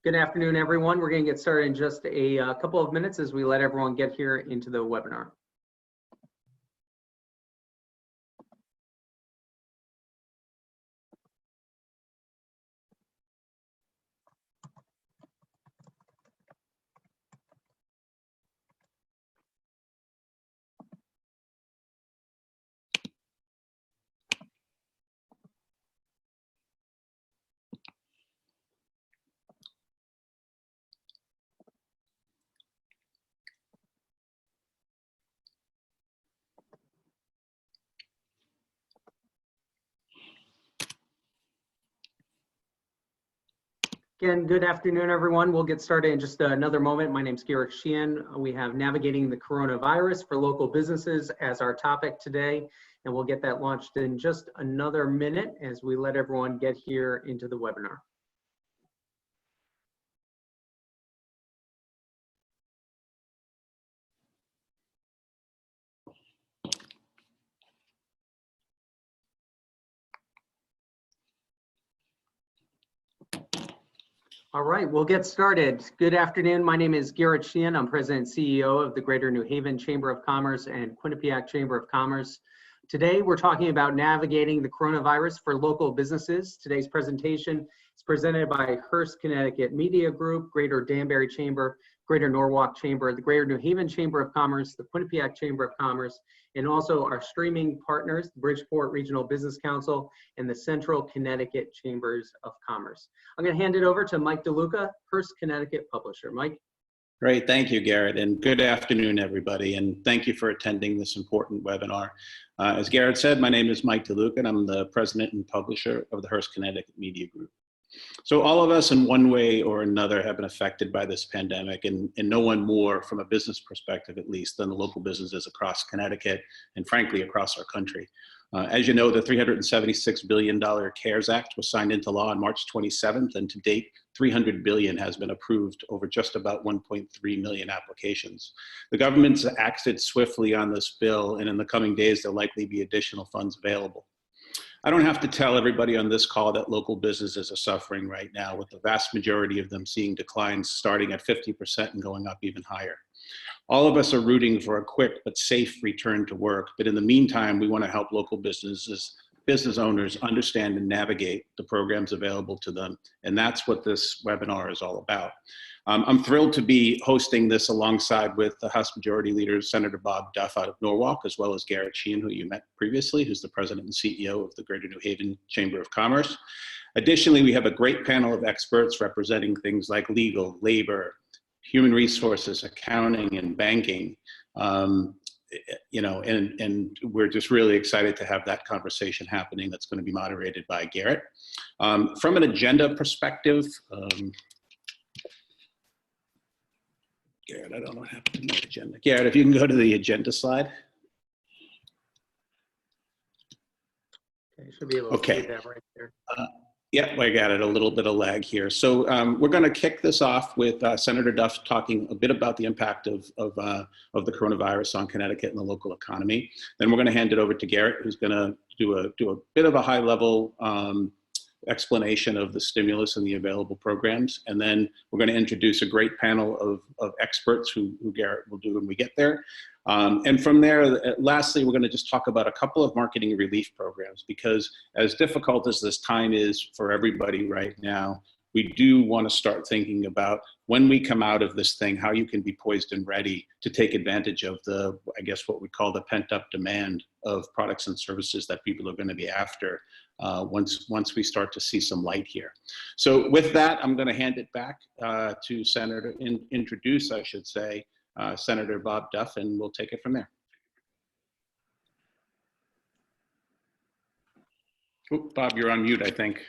Good afternoon, everyone. We're going to get started in just a couple of minutes as we let everyone get here into the webinar. Again, good afternoon, everyone. We'll get started in just another moment. My name is Garrett Sheehan. We have Navigating the Coronavirus for Local Businesses as our topic today, and we'll get that launched in just another minute as we let everyone get here into the webinar. All right, we'll get started. Good afternoon. My name is Garrett Sheehan. I'm President and CEO of the Greater New Haven Chamber of Commerce and Quinnipiac Chamber of Commerce. Today, we're talking about navigating the coronavirus for local businesses. Today's presentation is presented by Hearst Connecticut Media Group, Greater Danbury Chamber, Greater Norwalk Chamber, the Greater New Haven Chamber of Commerce, the Quinnipiac Chamber of Commerce, and also our streaming partners, Bridgeport Regional Business Council and the Central Connecticut Chambers of Commerce. I'm going to hand it over to Mike DeLuca, Hearst Connecticut publisher. Mike. Great, thank you, Garrett, and good afternoon, everybody, and thank you for attending this important webinar. As Garrett said, my name is Mike DeLuca, and I'm the president and publisher of the Hearst Connecticut Media Group. So all of us in one way or another have been affected by this pandemic, and no one more from a business perspective, at least, than the local businesses across Connecticut and frankly across our country. As you know, the $376 billion CARES Act was signed into law on March 27th, and to date, $300 billion has been approved over just about 1.3 million applications. The government's acted swiftly on this bill, and in the coming days, there'll likely be additional funds available. I don't have to tell everybody on this call that local businesses are suffering right now, with the vast majority of them seeing declines starting at 50% and going up even higher. All of us are rooting for a quick but safe return to work, but in the meantime, we want to help local business owners understand and navigate the programs available to them, and that's what this webinar is all about. I'm thrilled to be hosting this alongside with the House Majority Leader, Senator Bob Duff out of Norwalk, as well as Garrett Sheehan, who you met previously, who's the President and CEO of the Greater New Haven Chamber of Commerce. Additionally, we have a great panel of experts representing things like legal, labor, human resources, accounting, and banking. You know, and we're just really excited to have that conversation happening. That's going to be moderated by Garrett. From an agenda perspective, Garrett, I don't know what happened to my agenda. Garrett, if you can go to the agenda slide. Okay, should be able to see that right there. Yep, I got it, a little bit of lag here. So we're going to kick this off with Senator Duff talking a bit about the impact of the coronavirus on Connecticut and the local economy. Then we're going to hand it over to Garrett, who's going to do a bit of a high-level explanation of the stimulus and the available programs. And then we're going to introduce a great panel of experts who Garrett will do when we get there. And from there, lastly, we're going to just talk about a couple of marketing relief programs, because as difficult as this time is for everybody right now, we do want to start thinking about when we come out of this thing, how you can be poised and ready to take advantage of the, I guess, what we call the pent up demand of products and services that people are going to be after once we start to see some light here. So with that, I'm going to hand it back to Senator, introduce, I should say, Senator Bob Duff, and we'll take it from there. Oop, Bob, you're on mute, I think.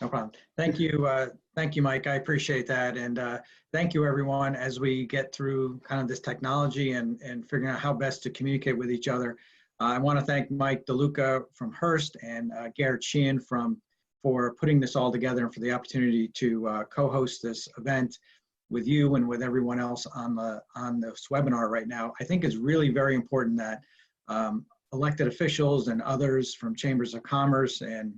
No problem. Thank you, Mike. I appreciate that, and thank you, everyone. As we get through kind of this technology and figuring out how best to communicate with each other, I want to thank Mike DeLuca from Hearst and Garrett Sheehan for putting this all together and for the opportunity to co-host this event with you and with everyone else on this webinar right now. I think it's really very important that elected officials and others from chambers of commerce and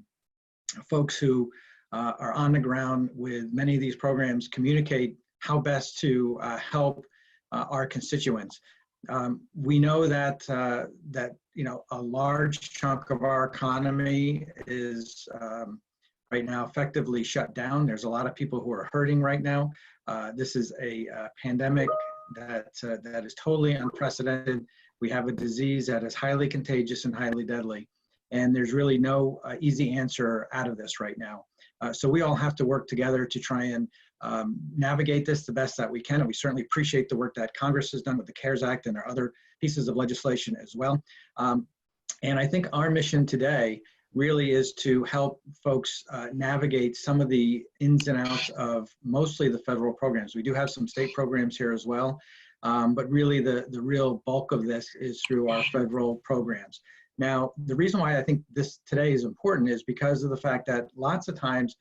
folks who are on the ground with many of these programs, communicate how best to help our constituents. We know that a large chunk of our economy is right now effectively shut down. There's a lot of people who are hurting right now. This is a pandemic that is totally unprecedented. We have a disease that is highly contagious and highly deadly, and there's really no easy answer out of this right now. So we all have to work together to try and navigate this the best that we can, and we certainly appreciate the work that Congress has done with the CARES Act and our other pieces of legislation as well. And I think our mission today really is to help folks navigate some of the ins and outs of mostly the federal programs. We do have some state programs here as well, but really the real bulk of this is through our federal programs. Now, the reason why I think this today is important is because of the fact that lots of times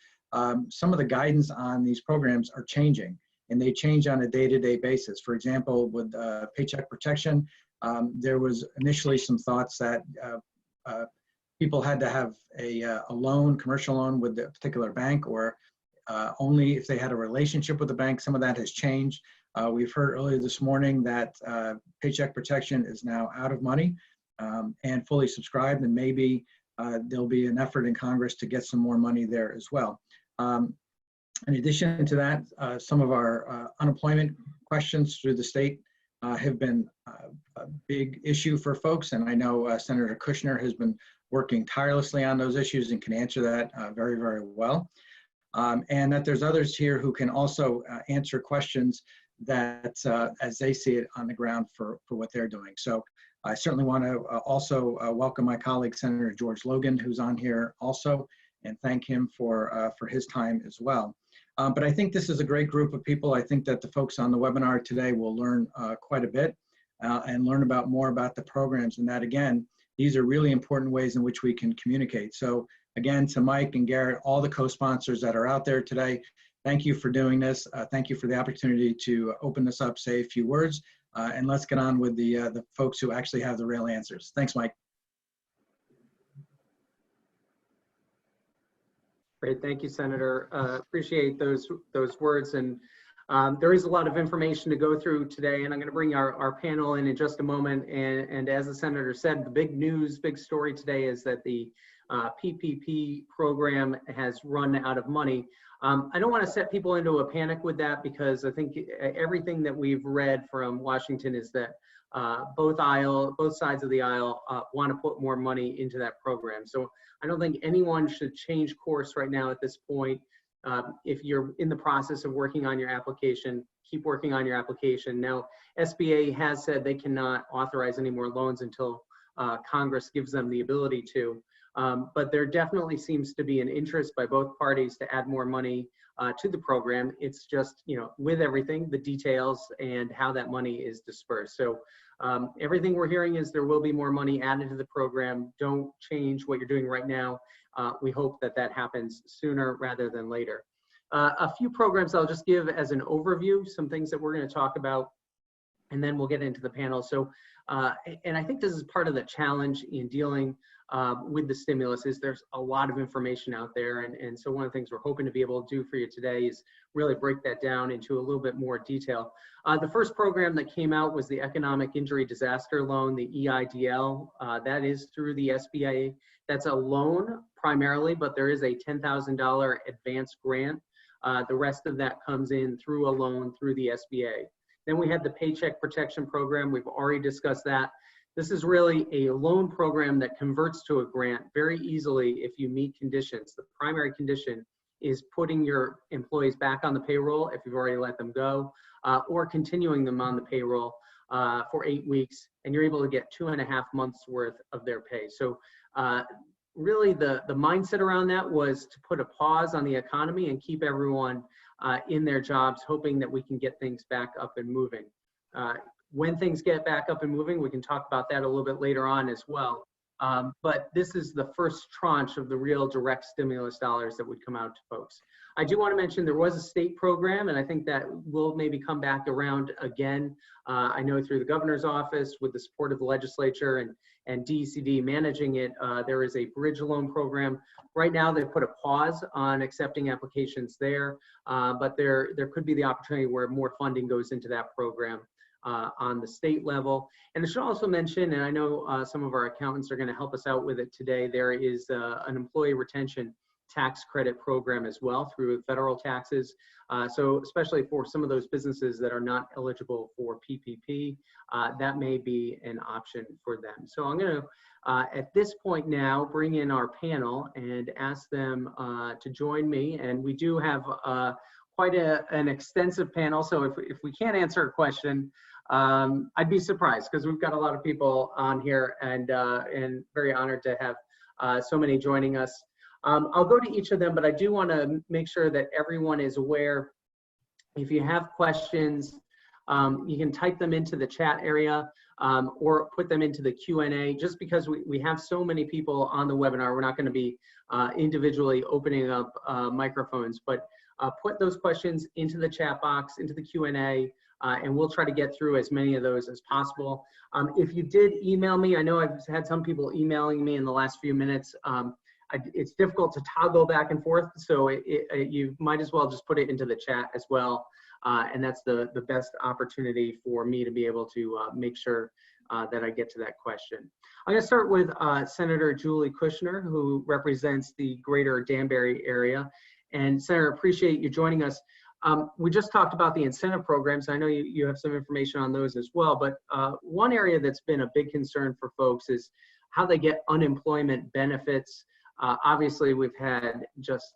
some of the guidance on these programs are changing, and they change on a day-to-day basis. For example, with Paycheck Protection, there was initially some thoughts that people had to have a loan, commercial loan with a particular bank, or only if they had a relationship with the bank. Some of that has changed. We've heard earlier this morning that Paycheck Protection is now out of money and fully subscribed, and maybe there'll be an effort in Congress to get some more money there as well. In addition to that, some of our unemployment questions through the state have been a big issue for folks, and I know Senator Kushner has been working tirelessly on those issues and can answer that very, very well. And that there's others here who can also answer questions that as they see it on the ground for what they're doing. So I certainly want to also welcome my colleague, Senator George Logan, who's on here also, and thank him for his time as well. But I think this is a great group of people. I think that the folks on the webinar today will learn quite a bit and learn more about the programs, and that, again, these are really important ways in which we can communicate. So again, to Mike and Garrett, all the co-sponsors that are out there today, thank you for doing this. Thank you for the opportunity to open this up, say a few words, and let's get on with the folks who actually have the real answers. Thanks, Mike. Great, thank you, Senator. Appreciate those words, and there is a lot of information to go through today, and I'm going to bring our panel in just a moment. And as the Senator said, the big news, big story today is that the PPP program has run out of money. I don't want to set people into a panic with that, because I think everything that we've read from Washington is that both sides of the aisle want to put more money into that program. So I don't think anyone should change course right now at this point. If you're in the process of working on your application, keep working on your application. Now, SBA has said they cannot authorize any more loans until Congress gives them the ability to. But there definitely seems to be an interest by both parties to add more money to the program. It's just, with everything, the details and how that money is dispersed. So everything we're hearing is there will be more money added to the program. Don't change what you're doing right now. We hope that that happens sooner rather than later. A few programs I'll just give as an overview, some things that we're going to talk about, and then we'll get into the panel. So, and I think this is part of the challenge in dealing with the stimulus is there's a lot of information out there. And so one of the things we're hoping to be able to do for you today is really break that down into a little bit more detail. The first program that came out was the Economic Injury Disaster Loan, the EIDL. That is through the SBA. That's a loan primarily, but there is a $10,000 advance grant. The rest of that comes in through a loan through the SBA. Then we had the Paycheck Protection Program. We've already discussed that. This is really a loan program that converts to a grant very easily if you meet conditions. The primary condition is putting your employees back on the payroll if you've already let them go, or continuing them on the payroll for 8 weeks, and you're able to get 2.5 months worth of their pay. So really the mindset around that was to put a pause on the economy and keep everyone in their jobs, hoping that we can get things back up and moving. When things get back up and moving, we can talk about that a little bit later on as well. But this is the first tranche of the real direct stimulus dollars that would come out to folks. I do want to mention there was a state program, and I think that will maybe come back around again. I know through the governor's office with the support of the legislature and DCD managing it. There is a bridge loan program. Right now, they put a pause on accepting applications there, but there could be the opportunity where more funding goes into that program on the state level. And I should also mention, and I know some of our accountants are going to help us out with it today, there is an employee retention tax credit program as well through federal taxes. So especially for some of those businesses that are not eligible for PPP, that may be an option for them. So I'm going to, at this point now, bring in our panel and ask them to join me. And we do have quite an extensive panel. So if we can't answer a question, I'd be surprised because we've got a lot of people on here, and very honored to have so many joining us. I'll go to each of them, but I do want to make sure that everyone is aware. If you have questions, you can type them into the chat area or put them into the Q&A. Just because we have so many people on the webinar, we're not going to be individually opening up microphones, but put those questions into the chat box, into the Q&A, and we'll try to get through as many of those as possible. If you did email me, I know I've had some people emailing me in the last few minutes. It's difficult to toggle back and forth, so you might as well just put it into the chat as well, and that's the best opportunity for me to be able to make sure that I get to that question. I'm going to start with Senator Julie Kushner, who represents the greater Danbury area. And Senator, appreciate you joining us. We just talked about the incentive programs. I know you have some information on those as well, but one area that's been a big concern for folks is how they get unemployment benefits. Obviously, we've had just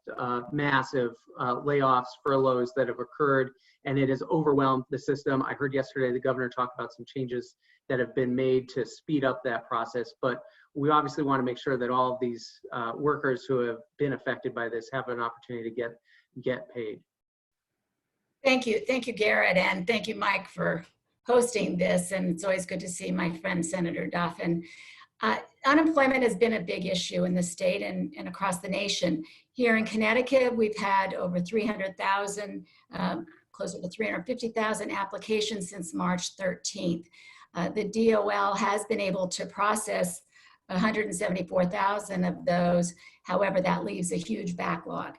massive layoffs, furloughs that have occurred, and it has overwhelmed the system. I heard yesterday the governor talk about some changes that have been made to speed up that process, but we obviously want to make sure that all of these workers who have been affected by this have an opportunity to get paid. Thank you, Garrett, and thank you, Mike, for hosting this. And it's always good to see my friend Senator Duff. And unemployment has been a big issue in the state and across the nation. Here in Connecticut, we've had over 300,000, closer to 350,000 applications since March 13th. The DOL has been able to process 174,000 of those. However, that leaves a huge backlog.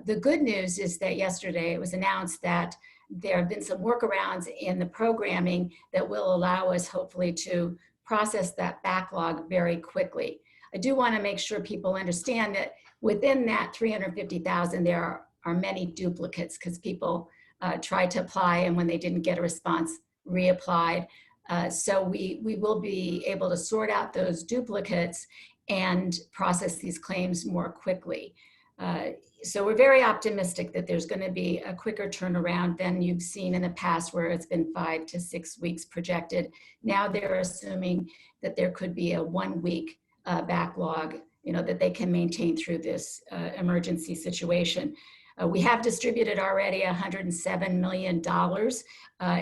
The good news is that yesterday it was announced that there have been some workarounds in the programming that will allow us hopefully to process that backlog very quickly. I do want to make sure people understand that within that 350,000, there are many duplicates because people tried to apply and when they didn't get a response, reapplied. So we will be able to sort out those duplicates and process these claims more quickly. So we're very optimistic that there's going to be a quicker turnaround than you've seen in the past where it's been 5 to 6 weeks projected. Now they're assuming that there could be a 1-week backlog, that they can maintain through this emergency situation. We have distributed already $107 million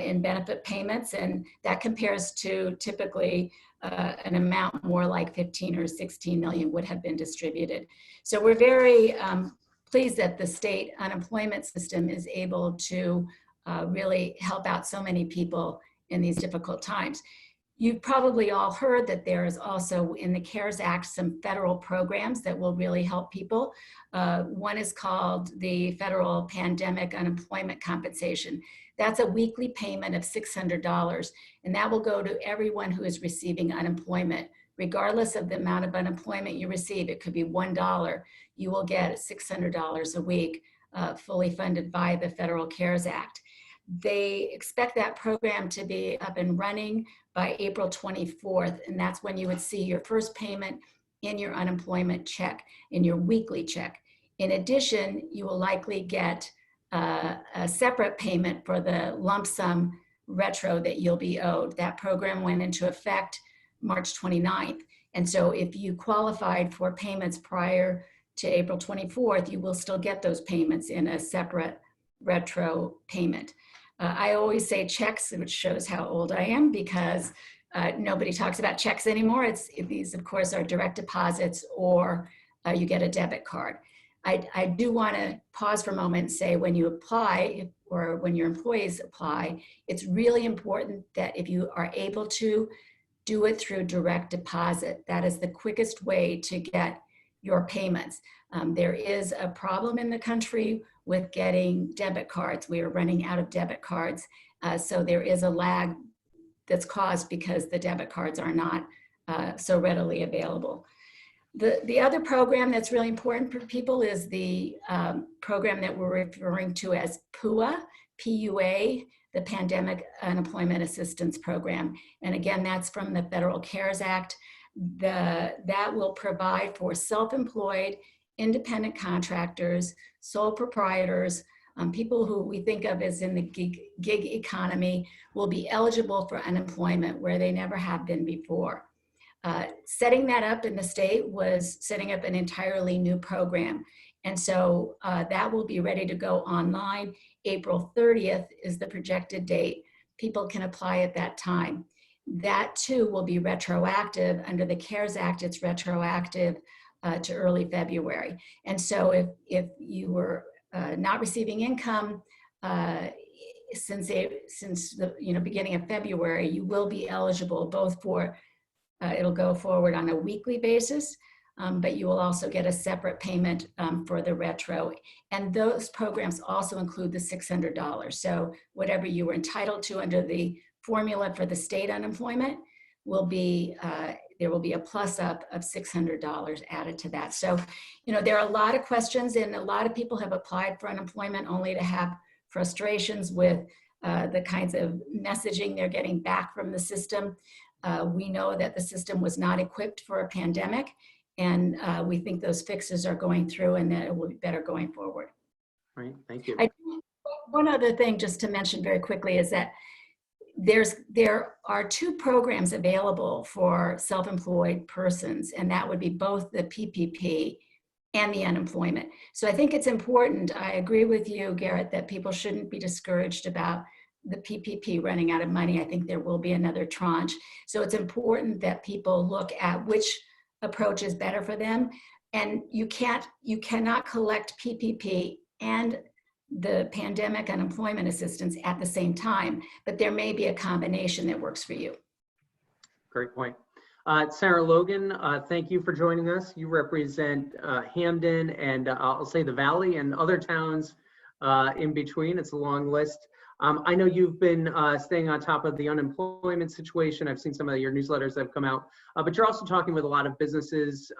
in benefit payments, and that compares to typically an amount more like 15 or 16 million would have been distributed. So we're very pleased that the state unemployment system is able to really help out so many people in these difficult times. You've probably all heard that there is also in the CARES Act some federal programs that will really help people. One is called the Federal Pandemic Unemployment Compensation. That's a weekly payment of $600, and that will go to everyone who is receiving unemployment. Regardless of the amount of unemployment you receive, it could be $1, you will get $600 a week fully funded by the Federal CARES Act. They expect that program to be up and running by April 24th, and that's when you would see your first payment in your unemployment check, in your weekly check. In addition, you will likely get a separate payment for the lump sum retro that you'll be owed. That program went into effect March 29th, and so if you qualified for payments prior to April 24th, you will still get those payments in a separate retro payment. I always say checks, which shows how old I am because nobody talks about checks anymore. These, of course, are direct deposits or you get a debit card. I do want to pause for a moment and say when you apply or when your employees apply, it's really important that if you are able to do it through direct deposit. That is the quickest way to get your payments. There is a problem in the country with getting debit cards. We are running out of debit cards. So there is a lag that's caused because the debit cards are not so readily available. The other program that's really important for people is the program that we're referring to as PUA, P-U-A, the Pandemic Unemployment Assistance Program. And again, that's from the Federal CARES Act. That will provide for self-employed, independent contractors, sole proprietors, people who we think of as in the gig economy will be eligible for unemployment where they never have been before. Setting that up in the state was setting up an entirely new program. And so that will be ready to go online. April 30th is the projected date. People can apply at that time. That too will be retroactive. Under the CARES Act, it's retroactive to early February. And so if you were not receiving income since the beginning of February, you will be eligible both for it'll go forward on a weekly basis, but you will also get a separate payment for the retro. And those programs also include the $600. So whatever you were entitled to under the formula for the state unemployment will be, there will be a plus up of $600 added to that. So, there are a lot of questions and a lot of people have applied for unemployment only to have frustrations with the kinds of messaging they're getting back from the system. We know that the system was not equipped for a pandemic, and we think those fixes are going through and that it will be better going forward. Right, thank you. One other thing just to mention very quickly is that there are two programs available for self-employed persons, and that would be both the PPP and the unemployment. So I think it's important, I agree with you, Garrett, that people shouldn't be discouraged about the PPP running out of money. I think there will be another tranche. So it's important that people look at which approach is better for them. And you cannot collect PPP and the pandemic unemployment assistance at the same time, but there may be a combination that works for you. Great point. Sarah Logan, thank you for joining us. You represent Hamden and I'll say the Valley and other towns in between. It's a long list. I know you've been staying on top of the unemployment situation. I've seen some of your newsletters that have come out, but you're also talking with a lot of businesses.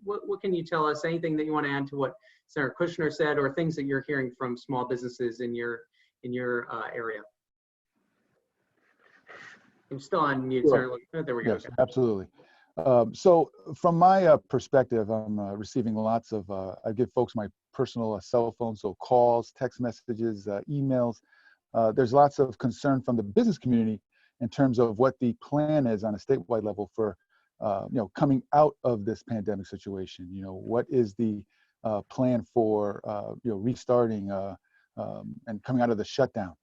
What can you tell us? Anything that you want to add to what Senator Kushner said, or things that you're hearing from small businesses in your area? I'm still on mute, Sure. Sarah. There we go. Yes, absolutely. So from my perspective, I'm receiving lots of, I give folks my personal cell phone, so calls, text messages, emails. There's lots of concern from the business community in terms of what the plan is on a statewide level for, coming out of this pandemic situation. What is the plan for, restarting and coming out of the shutdown?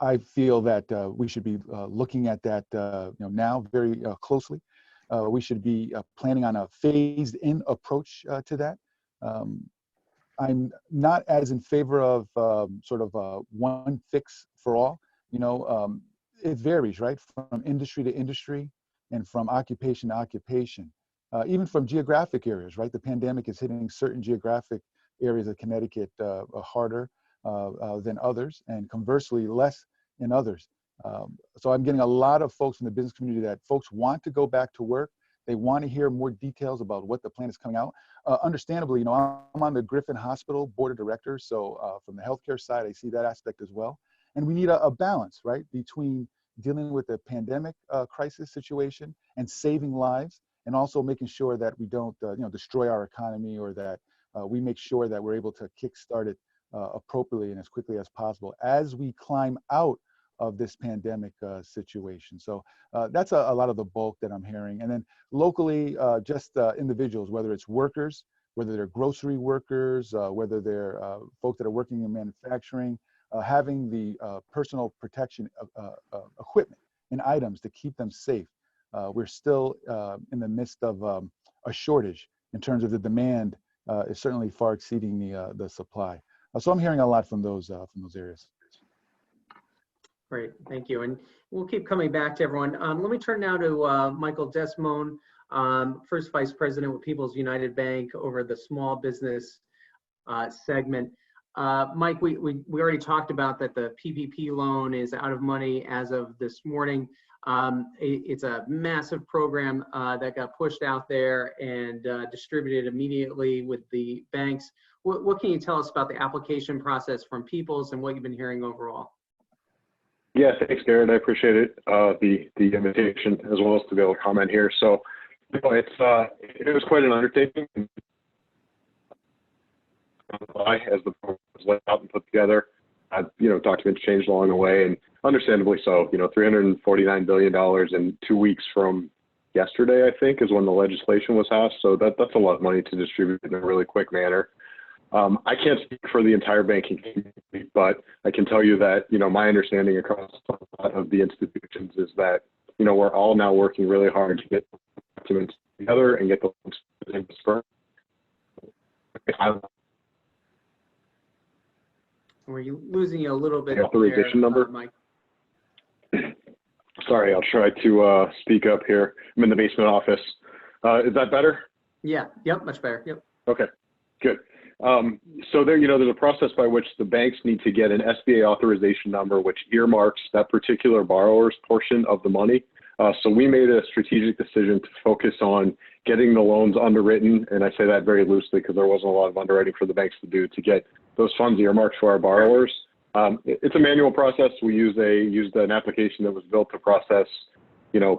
I feel that we should be looking at that now very closely. We should be planning on a phased-in approach to that. I'm not as in favor of sort of one fix for all. It varies, right, from industry to industry and from occupation to occupation, even from geographic areas, right? The pandemic is hitting certain geographic areas of Connecticut harder than others, and conversely less in others. So I'm getting a lot of folks in the business community that folks want to go back to work. They want to hear more details about what the plan is coming out. Understandably, I'm on the Griffin Hospital Board of Directors, so from the healthcare side, I see that aspect as well. And we need a balance, right, between dealing with the pandemic crisis situation and saving lives, and also making sure that we don't, destroy our economy, or that we make sure that we're able to kickstart it appropriately and as quickly as possible as we climb out of this pandemic situation. So that's a lot of the bulk that I'm hearing. And then locally, just individuals, whether it's workers, whether they're grocery workers, whether they're folks that are working in manufacturing, having the personal protection equipment and items to keep them safe. We're still in the midst of a shortage in terms of the demand is certainly far exceeding the supply. So I'm hearing a lot from those areas. Great, thank you. And we'll keep coming back to everyone. Let me turn now to Michael Desmond, First Vice President with People's United Bank over the small business segment. Mike, we already talked about that the PPP loan is out of money as of this morning. It's a massive program that got pushed out there and distributed immediately with the banks. What can you tell us about the application process from People's and what you've been hearing overall? Yeah, thanks, Garrett. I appreciate it, the invitation, as well as to be able to comment here. So, it was quite an undertaking as the program was laid out and put together. Documents changed along the way, and understandably so. $349 billion in 2 weeks from yesterday, I think, is when the legislation was passed. So that's a lot of money to distribute in a really quick manner. I can't speak for the entire banking community, but I can tell you that, my understanding across a lot of the institutions is that, we're all now working really hard to get documents together and get the loans dispersed. Were you losing you a little bit? The authorization number? Mike? Sorry, I'll try to speak up here. I'm in the basement office. Is that better? Yeah, yep, much better, yep. Okay, good. So there's a process by which the banks need to get an SBA authorization number, which earmarks that particular borrower's portion of the money. So we made a strategic decision to focus on getting the loans underwritten, and I say that very loosely because there wasn't a lot of underwriting for the banks to do to get those funds earmarked for our borrowers. It's a manual process. We used an application that was built to process, a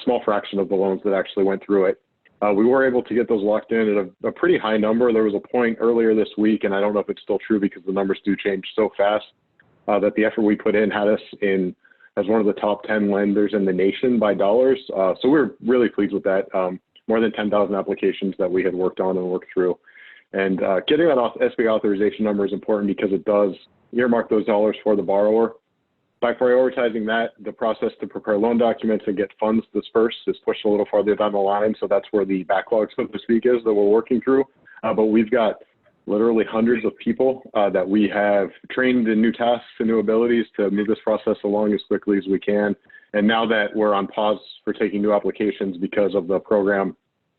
small fraction of the loans that actually went through it. We were able to get those locked in at a pretty high number. There was a point earlier this week, and I don't know if it's still true because the numbers do change so fast, that the effort we put in had us in as one of the top 10 lenders in the nation by dollars. So we're really pleased with that. More than 10,000 applications that we had worked on and worked through. And getting that SBA authorization number is important because it does earmark those dollars for the borrower. By prioritizing that, the process to prepare loan documents and get funds dispersed is pushed a little farther down the line. So that's where the backlog, so to speak, is that we're working through. But we've got literally hundreds of people that we have trained in new tasks and new abilities to move this process along as quickly as we can. And now that we're on pause for taking new applications because of the program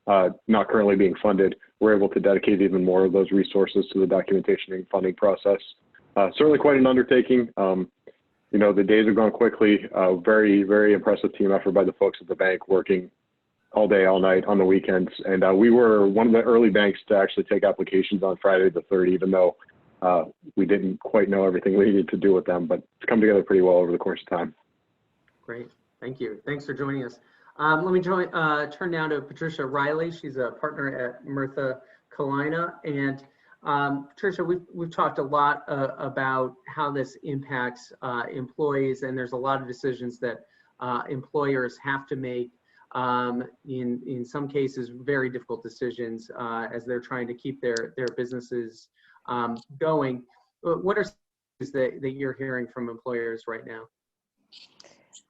not currently being funded, we're able to dedicate even more of those resources to the documentation and funding process. Certainly quite an undertaking. The days have gone quickly. Very, very impressive team effort by the folks at the bank working all day, all night on the weekends. And we were one of the early banks to actually take applications on Friday the 3rd, even though we didn't quite know everything we needed to do with them, but it's come together pretty well over the course of time. Great, thank you. Thanks for joining us. Let me turn now to Patricia Riley. She's a partner at Murtha Kalina. And Patricia, we've talked a lot about how this impacts employees, and there's a lot of decisions that employers have to make. In some cases, very difficult decisions as they're trying to keep their businesses going. What are things that you're hearing from employers right now?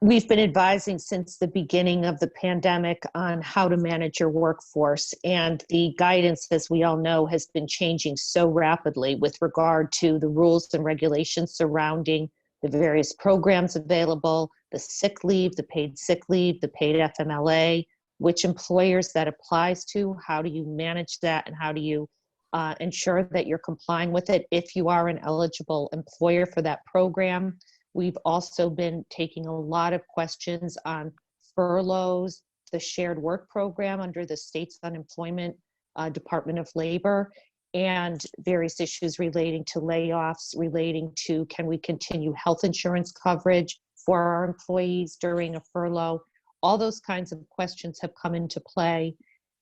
We've been advising since the beginning of the pandemic on how to manage your workforce, and the guidance, as we all know, has been changing so rapidly with regard to the rules and regulations surrounding the various programs available, the sick leave, the paid FMLA, which employers that applies to, how do you manage that, and how do you ensure that you're complying with it if you are an eligible employer for that program. We've also been taking a lot of questions on furloughs, the shared work program under the state's unemployment Department of Labor, and various issues relating to layoffs, relating to can we continue health insurance coverage for our employees during a furlough. All those kinds of questions have come into play.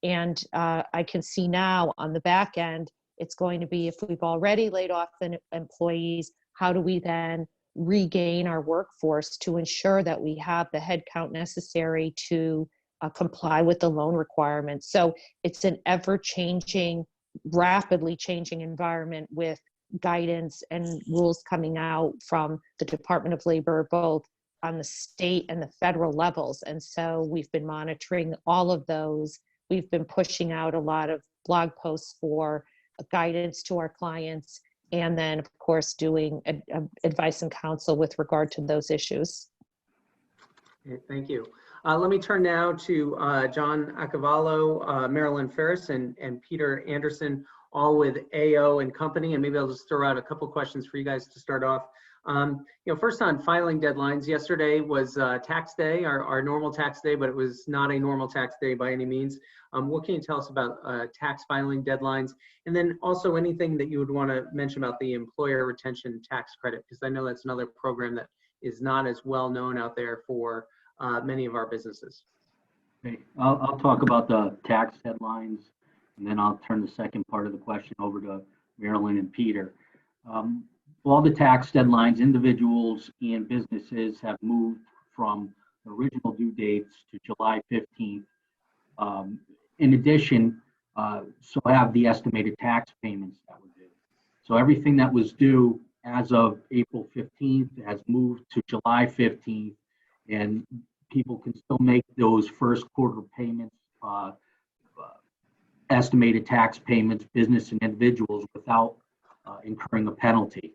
And I can see now on the back end, it's going to be if we've already laid off employees, how do we then regain our workforce to ensure that we have the headcount necessary to comply with the loan requirements. So it's an ever-changing, rapidly changing environment with guidance and rules coming out from the Department of Labor, both on the state and the federal levels. And so we've been monitoring all of those. We've been pushing out a lot of blog posts for guidance to our clients, and then of course doing advice and counsel with regard to those issues. Okay, thank you. Let me turn now to John Accavallo, Marilyn Ferris, and Peter Anderson, all with AO and Company. And maybe I'll just throw out a couple questions for you guys to start off. First on filing deadlines, yesterday was tax day, our normal tax day, but it was not a normal tax day by any means. What can you tell us about tax filing deadlines? And then also anything that you would want to mention about the employer retention tax credit, because I know that's another program that is not as well known out there for many of our businesses. Okay, I'll talk about the tax deadlines, and then I'll turn the second part of the question over to Marilyn and Peter. All the tax deadlines, individuals and businesses have moved from the original due dates to July 15th. In addition, so have the estimated tax payments that were due. So everything that was due as of April 15th has moved to July 15th, and people can still make those first quarter payments, estimated tax payments, business and individuals, without incurring a penalty.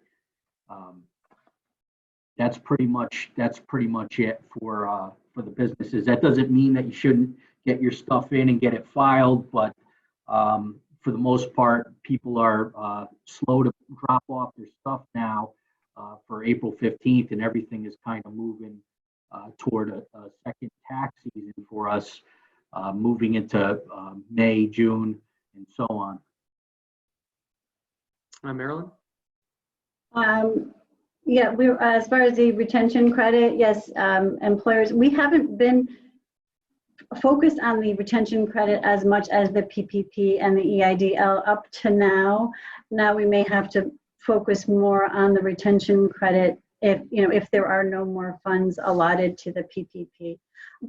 That's pretty much it for the businesses. That doesn't mean that you shouldn't get your stuff in and get it filed, but for the most part, people are slow to drop off their stuff now for April 15th, and everything is kind of moving toward a second tax season for us, moving into May, June, and so on. Marilyn? Yeah, we as far as the retention credit, yes, employers, we haven't been focused on the retention credit as much as the PPP and the EIDL up to now. Now we may have to focus more on the retention credit if there are no more funds allotted to the PPP.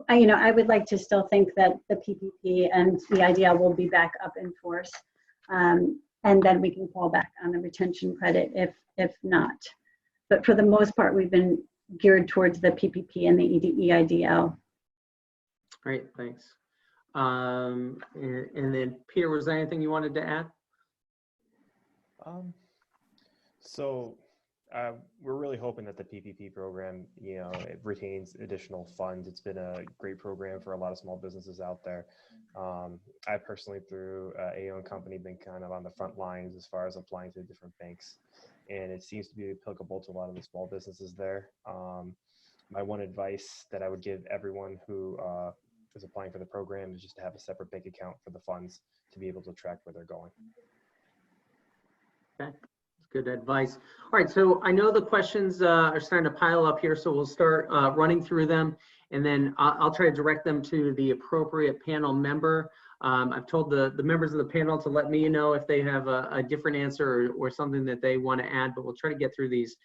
I would like to still think that the PPP and EIDL will be back up in force, and then we can fall back on the retention credit if not. But for the most part, we've been geared towards the PPP and the EIDL. Great, thanks. And then Peter, was there anything you wanted to add? We're really hoping that the PPP program, it retains additional funds. It's been a great program for a lot of small businesses out there. I personally, through AO and Company, been kind of on the front lines as far as applying to different banks, and it seems to be applicable to a lot of the small businesses there. My one advice that I would give everyone who is applying for the program is just to have a separate bank account for the funds to be able to track where they're going. Okay. Good advice. All right, so I know the questions are starting to pile up here, so we'll start running through them, and then I'll try to direct them to the appropriate panel member. I've told the members of the panel to let me know if they have a different answer or something that they want to add, but we'll try to get through these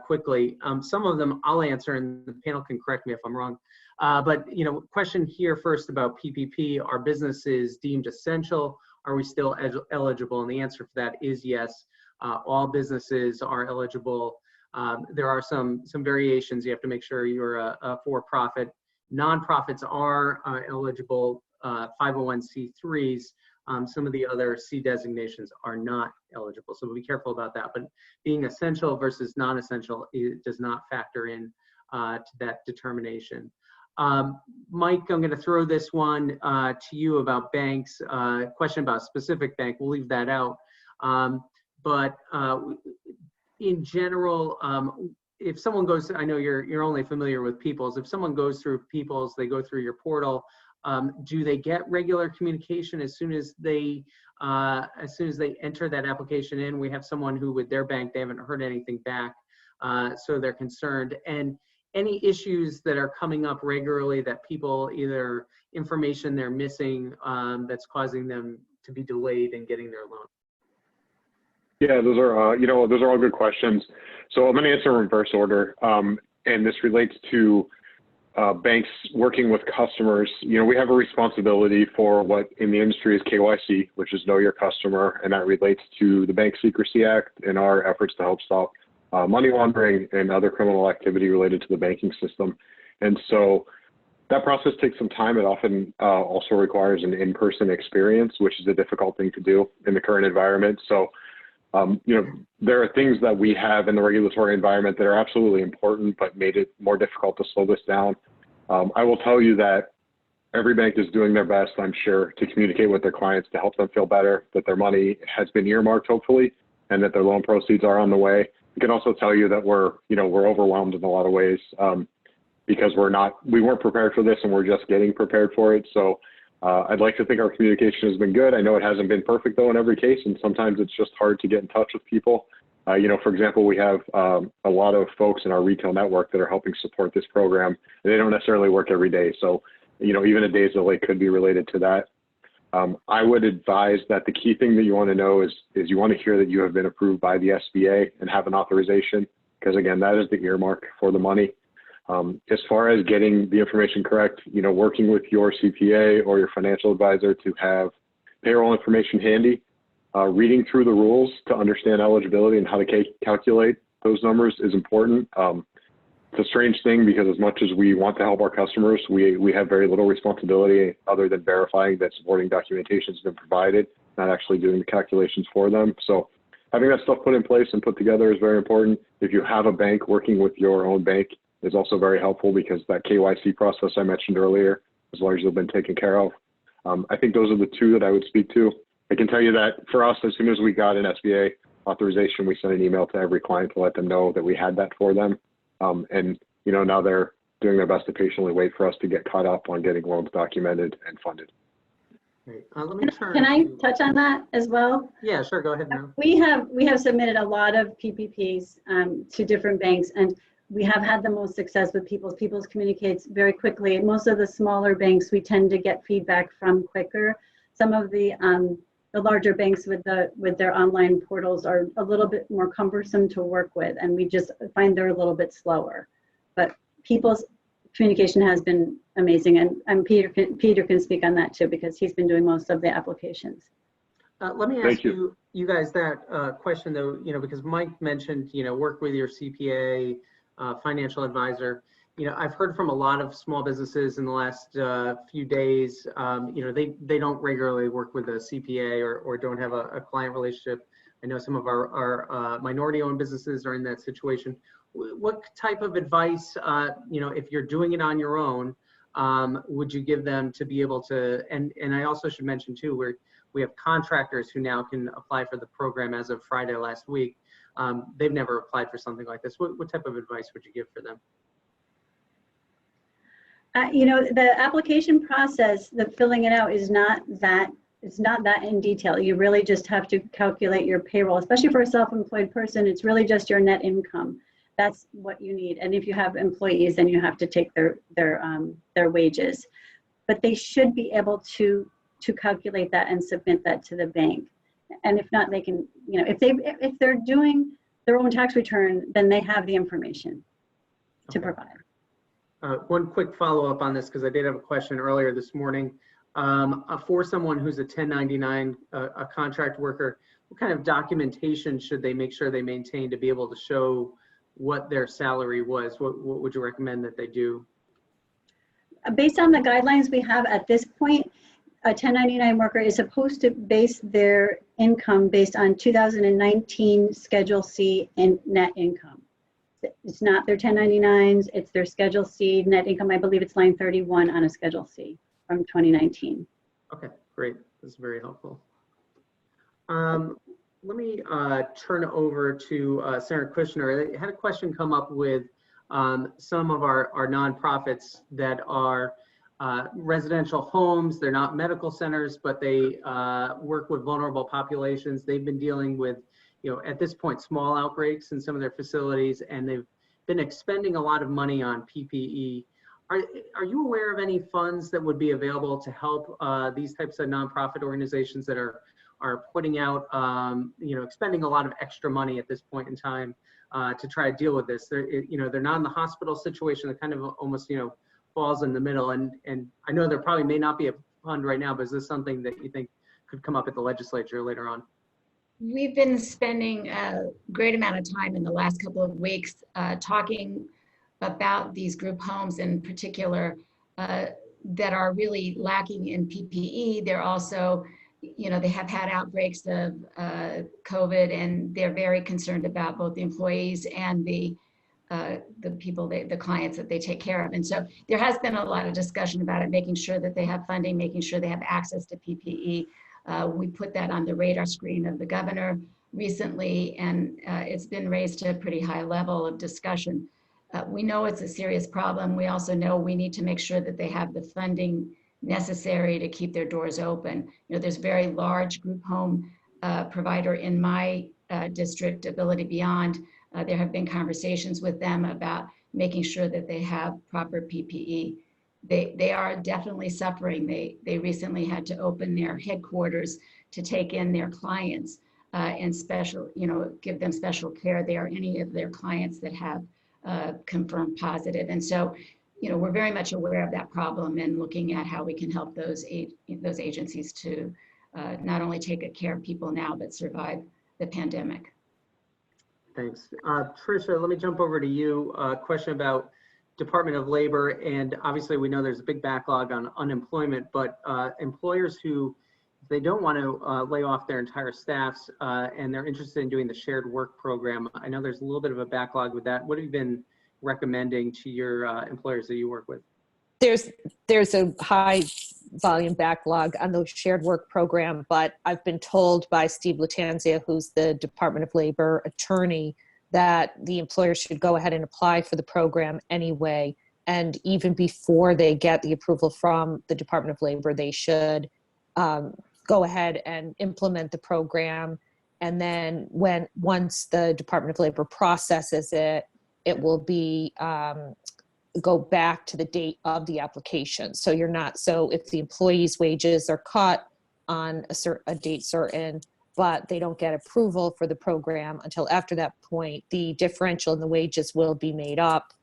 quickly. Some of them I'll answer, and the panel can correct me if I'm wrong. But question here first about PPP. Are businesses deemed essential? Are we still eligible? And the answer for that is yes. All businesses are eligible. There are some variations. You have to make sure you're a for-profit. Nonprofits are eligible. 501c3s. Some of the other C designations are not eligible. So be careful about that. But being essential versus non-essential, it does not factor in to that determination. Mike, I'm going to throw this one to you about banks. Question about a specific bank. We'll leave that out. But in general, if someone goes, I know you're only familiar with People's. If someone goes through People's, they go through your portal. Do they get regular communication as soon as they enter that application in? We have someone who, with their bank, they haven't heard anything back, so they're concerned. And any issues that are coming up regularly that people either information they're missing that's causing them to be delayed in getting their loan. Yeah, those are those are all good questions. So I'm going to answer in reverse order, and this relates to banks working with customers. We have a responsibility for what in the industry is KYC, which is Know Your Customer, and that relates to the Bank Secrecy Act and our efforts to help stop money laundering and other criminal activity related to the banking system. And so that process takes some time. It often also requires an in-person experience, which is a difficult thing to do in the current environment. So There are things that we have in the regulatory environment that are absolutely important, but made it more difficult to slow this down. I will tell you that every bank is doing their best, I'm sure, to communicate with their clients to help them feel better, that their money has been earmarked, hopefully, and that their loan proceeds are on the way. I can also tell you that we're overwhelmed in a lot of ways because we weren't prepared for this and we're just getting prepared for it. So I'd like to think our communication has been good. I know it hasn't been perfect though in every case, and sometimes it's just hard to get in touch with people. For example, we have a lot of folks in our retail network that are helping support this program, and they don't necessarily work every day. So, even a day's delay could be related to that. I would advise that the key thing that you want to know is you want to hear that you have been approved by the SBA and have an authorization, because again, that is the earmark for the money. As far as getting the information correct, working with your CPA or your financial advisor to have payroll information handy, reading through the rules to understand eligibility and how to calculate those numbers is important. It's a strange thing because as much as we want to help our customers, we have very little responsibility other than verifying that supporting documentation has been provided, not actually doing the calculations for them. So having that stuff put in place and put together is very important. If you have a bank, working with your own bank is also very helpful because that KYC process I mentioned earlier has largely been taken care of. I think those are the two that I would speak to. I can tell you that for us, as soon as we got an SBA authorization, we sent an email to every client to let them know that we had that for them. Now they're doing their best to patiently wait for us to get caught up on getting loans documented and funded. Great. Let me turn Can I touch on that as well? Yeah, sure. Go ahead, Meryl. We have submitted a lot of PPPs to different banks, and we have had the most success with People's. People's communicates very quickly. Most of the smaller banks we tend to get feedback from quicker. Some of the larger banks with their online portals are a little bit more cumbersome to work with, and we just find they're a little bit slower. But People's communication has been amazing, and Peter can speak on that too because he's been doing most of the applications. Let me ask you guys that question though, because Mike mentioned, work with your CPA, financial advisor. I've heard from a lot of small businesses in the last few days, they don't regularly work with a CPA or don't have a client relationship. I know some of our minority-owned businesses are in that situation. What type of advice, if you're doing it on your own, would you give them to be able to, and I also should mention too, we have contractors who now can apply for the program as of Friday last week. They've never applied for something like this. What type of advice would you give for them? The application process, the filling it out is not that in detail. You really just have to calculate your payroll, especially for a self-employed person. It's really just your net income. That's what you need. And if you have employees, then you have to take their wages. But they should be able to calculate that and submit that to the bank. And if not, they can, if they're doing their own tax return, then they have the information to provide. One quick follow-up on this, because I did have a question earlier this morning. For someone who's a 1099, a contract worker, what kind of documentation should they make sure they maintain to be able to show what their salary was? What would you recommend that they do? Based on the guidelines we have at this point, a 1099 worker is supposed to base their income based on 2019 Schedule C in net income. It's not their 1099s, it's their Schedule C net income. I believe it's line 31 on a Schedule C from 2019. Okay, great. That's very helpful. Let me turn over to Senator Kushner. I had a question come up with some of our nonprofits that are residential homes. They're not medical centers, but they work with vulnerable populations. They've been dealing with, at this point, small outbreaks in some of their facilities, and they've been expending a lot of money on PPE. Are you aware of any funds that would be available to help these types of nonprofit organizations that are putting out, expending a lot of extra money at this point in time to try to deal with this? They're not in the hospital situation. That kind of almost, falls in the middle. And I know there probably may not be a fund right now, but is this something that you think could come up at the legislature later on? We've been spending a great amount of time in the last couple of weeks talking about these group homes in particular that are really lacking in PPE. They're also they have had outbreaks of COVID, and they're very concerned about both the employees and the people, the clients that they take care of. And so there has been a lot of discussion about it, making sure that they have funding, making sure they have access to PPE. We put that on the radar screen of the governor recently, and it's been raised to a pretty high level of discussion. We know it's a serious problem. We also know we need to make sure that they have the funding necessary to keep their doors open. There's a very large group home provider in my district, Ability Beyond. There have been conversations with them about making sure that they have proper PPE. They are definitely suffering. They recently had to open their headquarters to take in their clients and give them special care. There are any of their clients that have confirmed positive. And so, we're very much aware of that problem and looking at how we can help those agencies to not only take care of people now, but survive the pandemic. Thanks. Tricia, let me jump over to you. A question about Department of Labor. And obviously we know there's a big backlog on unemployment, but employers who, if they don't want to lay off their entire staffs and they're interested in doing the shared work program, I know there's a little bit of a backlog with that. What have you been recommending to your employers that you work with? There's a high volume backlog on the shared work program, but I've been told by Steve Latanzia, who's the Department of Labor attorney, that the employer should go ahead and apply for the program anyway. And even before they get the approval from the Department of Labor, they should go ahead and implement the program. And then once the Department of Labor processes it, it will be go back to the date of the application. So if the employee's wages are cut on a date certain, but they don't get approval for the program until after that point, the differential in the wages will be made up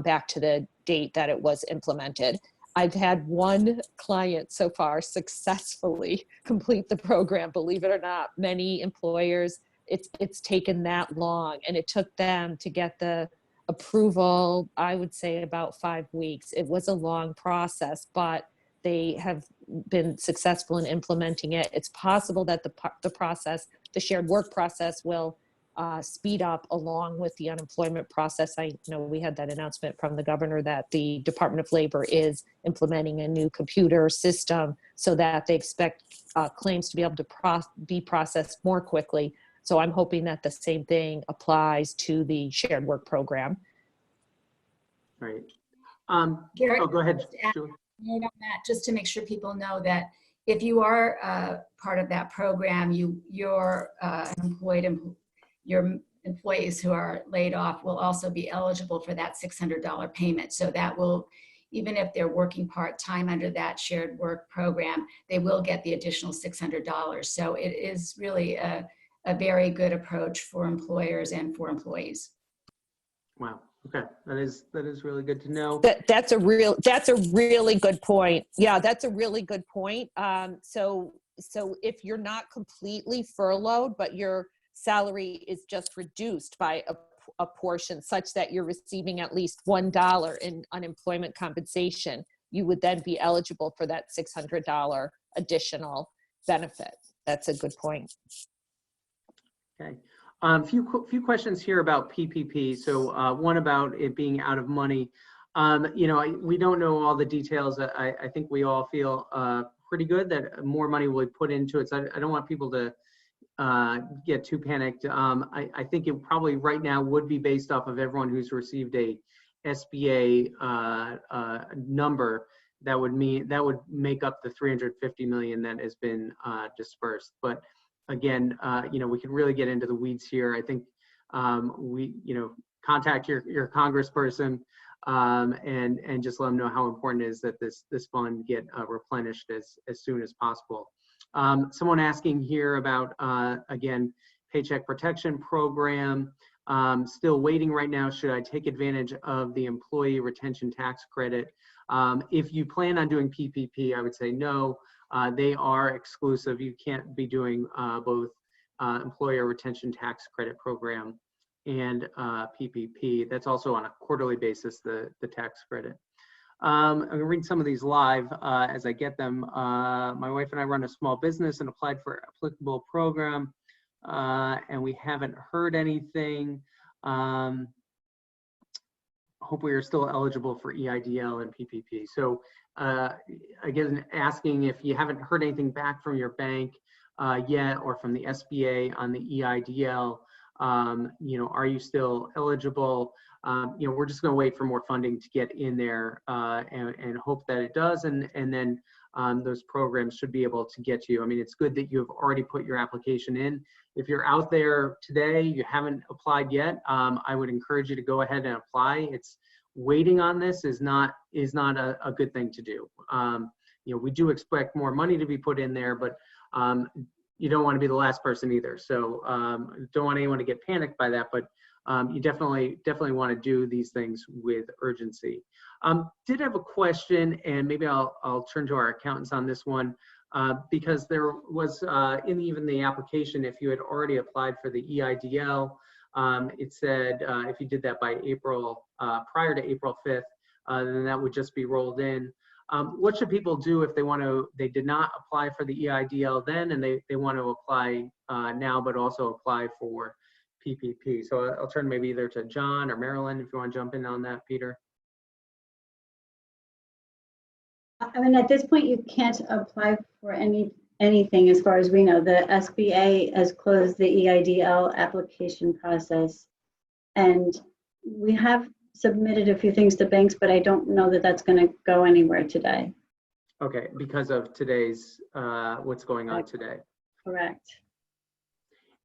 back to the date that it was implemented. I've had one client so far successfully complete the program. Believe it or not, many employers, it's taken that long, and it took them to get the approval, I would say about 5 weeks. It was a long process, but they have been successful in implementing it. It's possible that the process, the shared work process, will speed up along with the unemployment process. I know we had that announcement from the governor that the Department of Labor is implementing a new computer system so that they expect claims to be able to be processed more quickly. So I'm hoping that the same thing applies to the shared work program. Right. Garrett, go ahead. On that, just to make sure people know that if you are part of that program, your employees who are laid off will also be eligible for that $600 payment. So that will, even if they're working part-time under that shared work program, they will get the additional $600. So it is really a very good approach for employers and for employees. Wow. Okay, that is really good to know. That's a really good point. Yeah, that's a really good point. So if you're not completely furloughed, but your salary is just reduced by a portion such that you're receiving at least $1 in unemployment compensation, you would then be eligible for that $600 additional benefit. That's a good point. Okay. Few questions here about PPP. So one about it being out of money. We don't know all the details. I think we all feel pretty good that more money will be put into it. So I don't want people to get too panicked. I think it probably right now would be based off of everyone who's received a SBA number. That would make up the $350 million that has been dispersed. But again, we could really get into the weeds here. I think contact your congressperson and just let them know how important it is that this fund get replenished as soon as possible. Someone asking here about again, Paycheck Protection Program. Still waiting right now. Should I take advantage of the employee retention tax credit? If you plan on doing PPP, I would say no. They are exclusive. You can't be doing both employer retention tax credit program and PPP. That's also on a quarterly basis, the tax credit. I'm going to read some of these live as I get them. My wife and I run a small business and applied for applicable program, and we haven't heard anything. Hope we are still eligible for EIDL and PPP. So again, asking if you haven't heard anything back from your bank yet, or from the SBA on the EIDL, are you still eligible? We're just going to wait for more funding to get in there and hope that it does. And then those programs should be able to get to you. I mean, it's good that you've already put your application in. If you're out there today, you haven't applied yet, I would encourage you to go ahead and apply. It's waiting on this is not a good thing to do. We do expect more money to be put in there, but you don't want to be the last person either. So don't want anyone to get panicked by that, but you definitely want to do these things with urgency. Did have a question, and maybe I'll turn to our accountants on this one, because there was in even the application, if you had already applied for the EIDL, it said if you did that by April, prior to April 5th, then that would just be rolled in. What should people do if they did not apply for the EIDL then, and they want to apply now, but also apply for PPP? So I'll turn maybe either to John or Marilyn if you want to jump in on that, Peter. I mean, at this point, you can't apply for anything as far as we know. The SBA has closed the EIDL application process, and we have submitted a few things to banks, but I don't know that that's going to go anywhere today. Okay, because of today's, what's going on today. Correct.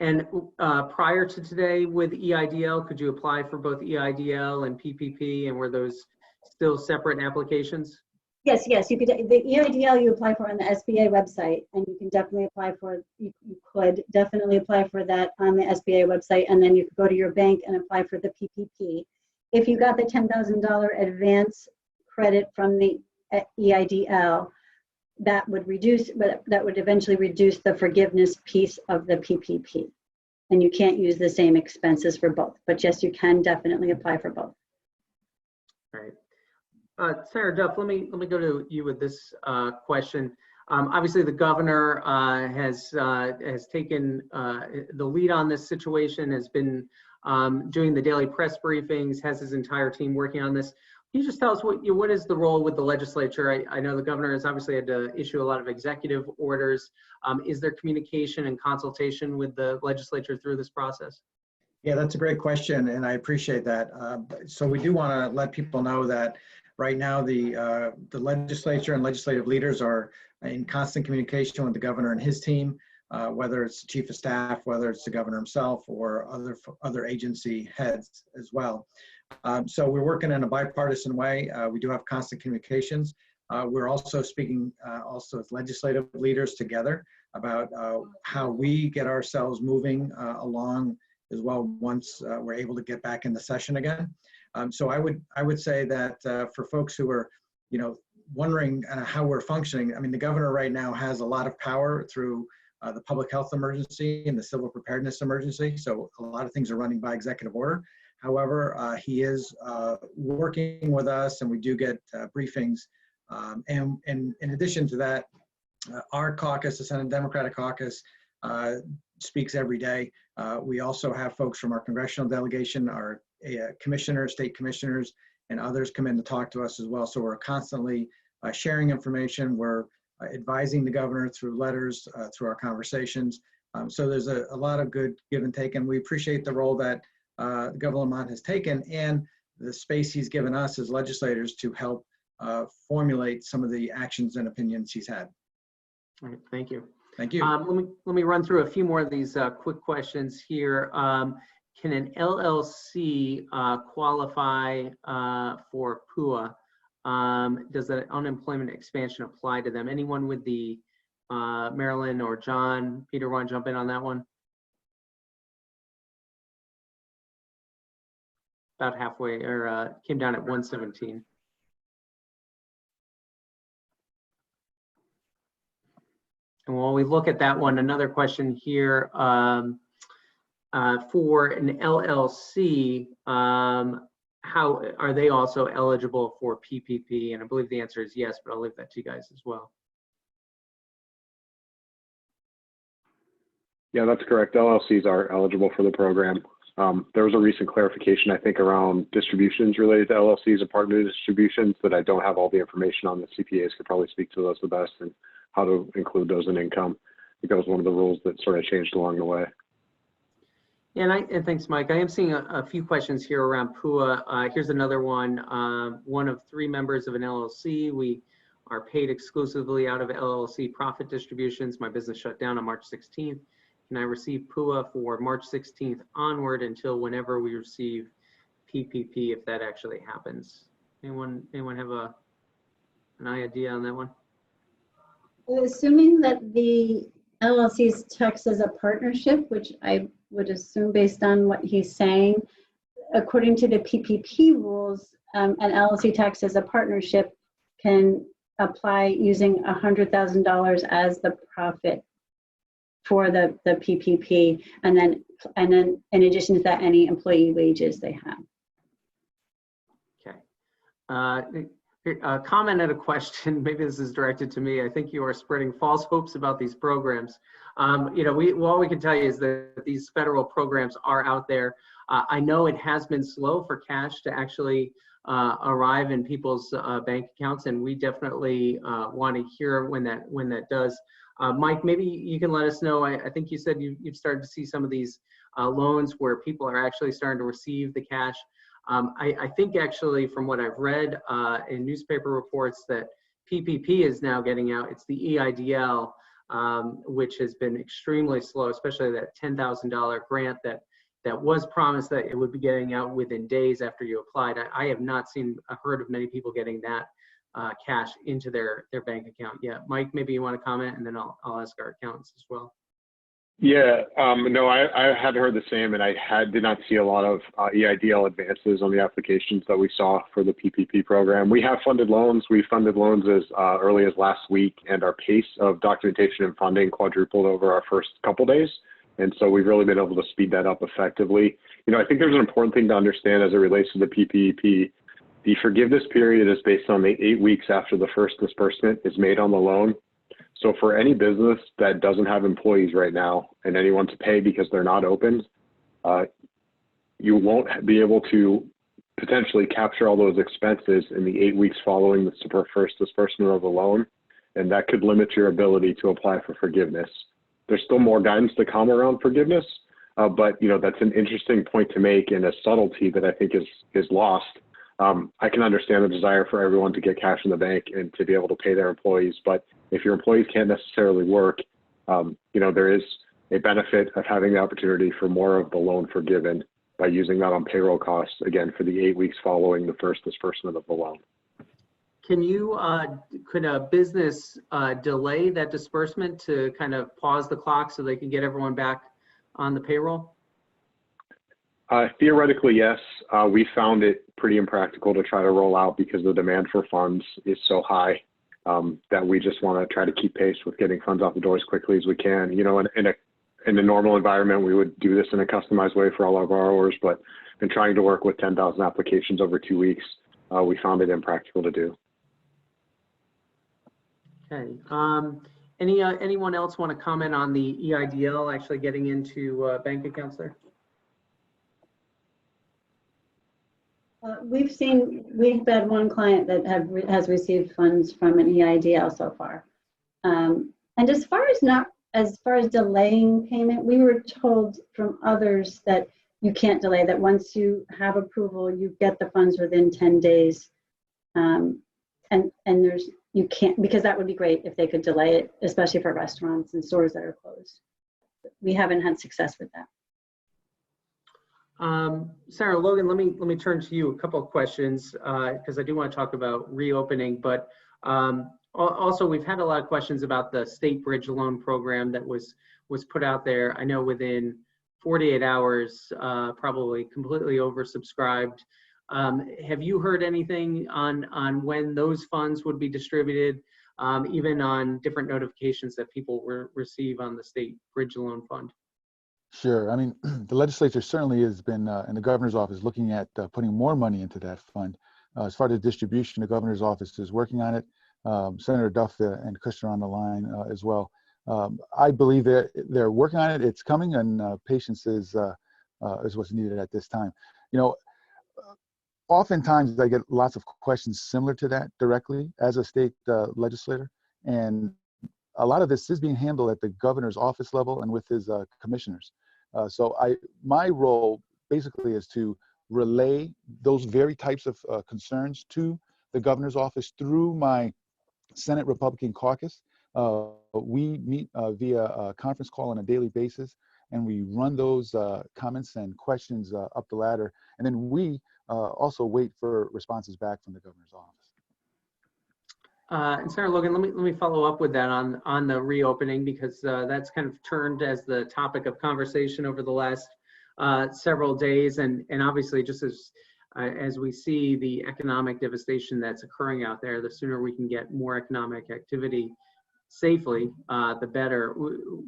And prior to today with EIDL, could you apply for both EIDL and PPP, and were those still separate applications? Yes, you could. The EIDL you apply for on the SBA website, and you can definitely apply for. You could definitely apply for that on the SBA website, and then you could go to your bank and apply for the PPP. If you got the $10,000 advance credit from the EIDL, that would eventually reduce the forgiveness piece of the PPP, and you can't use the same expenses for both. But yes, you can definitely apply for both. All right. Sarah, Duff, let me go to you with this question. Obviously, the governor has taken the lead on this situation, has been doing the daily press briefings, has his entire team working on this. Can you just tell us what is the role with the legislature? I know the governor has obviously had to issue a lot of executive orders. Is there communication and consultation with the legislature through this process? Yeah, that's a great question, and I appreciate that. So we do want to let people know that right now the legislature and legislative leaders are in constant communication with the governor and his team, whether it's the chief of staff, whether it's the governor himself, or other agency heads as well. So we're working in a bipartisan way. We do have constant communications. We're also speaking also with legislative leaders together about how we get ourselves moving along as well once we're able to get back in the session again. So I would say that for folks who are, wondering how we're functioning, I mean, the governor right now has a lot of power through the public health emergency and the civil preparedness emergency. So a lot of things are running by executive order. However, he is working with us, and we do get briefings. And in addition to that, our caucus, the Senate Democratic Caucus, speaks every day. We also have folks from our congressional delegation, our commissioners, state commissioners, and others come in to talk to us as well. So we're constantly sharing information. We're advising the governor through letters, through our conversations. So there's a lot of good give and take, and we appreciate the role that Governor Lamont has taken and the space he's given us as legislators to help formulate some of the actions and opinions he's had. All right, thank you. Thank you. Let me run through a few more of these quick questions here. Can an LLC qualify for PUA? Does the unemployment expansion apply to them? Anyone with the Marilyn or John, Peter, want to jump in on that one? About halfway, or came down at 117. And while we look at that one, another question here. For an LLC, how how are they also eligible for PPP? And I believe the answer is yes, but I'll leave that to you guys as well. Yeah, that's correct. LLCs are eligible for the program. There was a recent clarification, I think, around distributions related to LLCs and partner distributions that I don't have all the information on. The CPAs could probably speak to those the best and how to include those in income. I think that was one of the rules that sort of changed along the way. And thanks, Mike. I am seeing a few questions here around PUA. Here's another one. One of 3 members of an LLC. We are paid exclusively out of LLC profit distributions. My business shut down on March 16th. Can I receive PUA for March 16th onward until whenever we receive PPP, if that actually happens? Anyone have an idea on that one? Assuming that the LLC's taxed as a partnership, which I would assume based on what he's saying, according to the PPP rules, an LLC taxed as a partnership can apply using $100,000 as the profit for the PPP, and then in addition to that, any employee wages they have. Okay. A comment and a question, maybe this is directed to me. I think you are spreading false hopes about these programs. You know, all we can tell you is that these federal programs are out there. I know it has been slow for cash to actually arrive in people's bank accounts, and we definitely want to hear when that does. Mike, maybe you can let us know. I think you said you've started to see some of these loans where people are actually starting to receive the cash. I think actually from what I've read in newspaper reports that PPP is now getting out. It's the EIDL, which has been extremely slow, especially that $10,000 grant that was promised that it would be getting out within days after you applied. I have not heard of many people getting that cash into their bank account yet. Mike, maybe you want to comment, and then I'll ask our accountants as well. Yeah, no, I had heard the same, and I did not see a lot of EIDL advances on the applications that we saw for the PPP program. We have funded loans. We funded loans as early as last week, and our pace of documentation and funding quadrupled over our first couple days. And so we've really been able to speed that up effectively. You know, I think there's an important thing to understand as it relates to the PPP. The forgiveness period is based on the 8 weeks after the first disbursement is made on the loan. So for any business that doesn't have employees right now and anyone to pay because they're not open, you won't be able to potentially capture all those expenses in the 8 weeks following the first disbursement of the loan. And that could limit your ability to apply for forgiveness. There's still more guidance to come around forgiveness, but you know, that's an interesting point to make and a subtlety that I think is lost. I can understand the desire for everyone to get cash in the bank and to be able to pay their employees, but if your employees can't necessarily work, you know, there is a benefit of having the opportunity for more of the loan forgiven by using that on payroll costs, again, for the 8 weeks following the first disbursement of the loan. Could a business delay that disbursement to kind of pause the clock so they can get everyone back on the payroll? Theoretically, yes. We found it pretty impractical to try to roll out because the demand for funds is so high that we just want to try to keep pace with getting funds out the door as quickly as we can. You know, in a normal environment, we would do this in a customized way for all our borrowers, but in trying to work with 10,000 applications over 2 weeks, we found it impractical to do. Okay. Anyone else want to comment on the EIDL actually getting into bank accounts there? We've had one client that has received funds from an EIDL so far. And as far as delaying payment, we were told from others that you can't delay, that once you have approval, you get the funds within 10 days. And you can't, because that would be great if they could delay it, especially for restaurants and stores that are closed. We haven't had success with that. Sarah, Logan, let me turn to you. A couple of questions because I do want to talk about reopening, but also we've had a lot of questions about the state bridge loan program that was put out there. I know within 48 hours, probably completely oversubscribed. Have you heard anything on when those funds would be distributed, even on different notifications that people receive on the state bridge loan fund? Sure. I mean, the legislature certainly has been, in the governor's office, looking at putting more money into that fund. As far as the distribution, the governor's office is working on it. Senator Duff and Kushner on the line as well. I believe that they're working on it. It's coming, and patience is what's needed at this time. You know, oftentimes I get lots of questions similar to that directly as a state legislator, and a lot of this is being handled at the governor's office level and with his commissioners. So my role basically is to relay those very types of concerns to the governor's office through my Senate Republican caucus. We meet via a conference call on a daily basis, and we run those comments and questions up the ladder. And then we also wait for responses back from the governor's office. And Senator Logan, let me follow up with that on the reopening, because that's kind of turned as the topic of conversation over the last several days, and obviously just as we see the economic devastation that's occurring out there, the sooner we can get more economic activity safely, the better.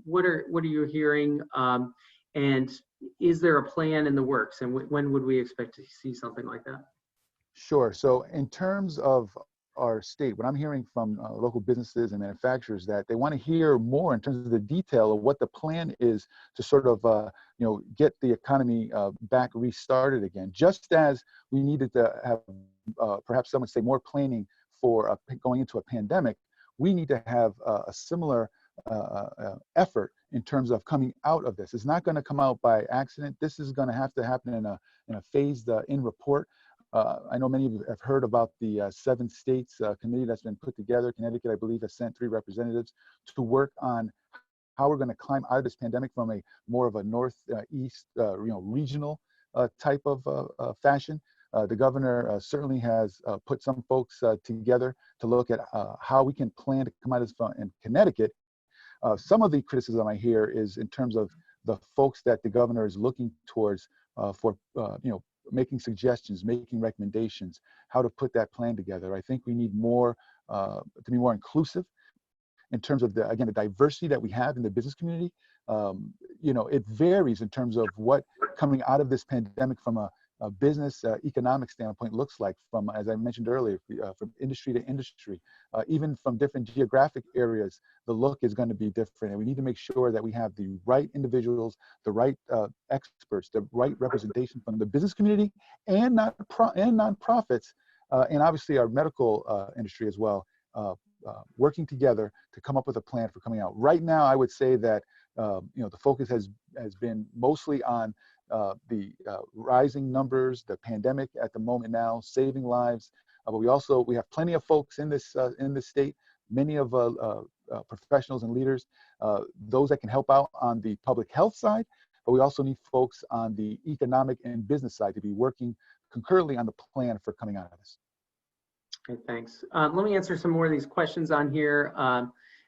What are you hearing, and is there a plan in the works, and when would we expect to see something like that? Sure. So in terms of our state, what I'm hearing from local businesses and manufacturers, that they want to hear more in terms of the detail of what the plan is to sort of get the economy back restarted again. Just as we needed to have perhaps some would say more planning for going into a pandemic, we need to have a similar effort in terms of coming out of this. It's not going to come out by accident. This is going to have to happen in a phased in report. I know many of you have heard about the 7 states committee that's been put together. Connecticut, I believe, has sent 3 representatives to work on how we're going to climb out of this pandemic from a more of a northeast, regional type of fashion. The governor certainly has put some folks together to look at how we can plan to come out of this in Connecticut. Some of the criticism I hear is in terms of the folks that the governor is looking towards for making suggestions, making recommendations, how to put that plan together. I think we need more to be more inclusive in terms of the diversity that we have in the business community. It varies in terms of what coming out of this pandemic from a business economic standpoint looks like, from, as I mentioned earlier, from industry to industry, even from different geographic areas. The look is going to be different, and we need to make sure that we have the right individuals, the right experts, the right representation from the business community and nonprofits, and obviously our medical industry as well, working together to come up with a plan for coming out. Right now, I would say that the focus has been mostly on the rising numbers, the pandemic at the moment now, saving lives. But we have plenty of folks in this state, many of professionals and leaders, those that can help out on the public health side. But we also need folks on the economic and business side to be working concurrently on the plan for coming out of this. Okay, thanks. Let me answer some more of these questions on here.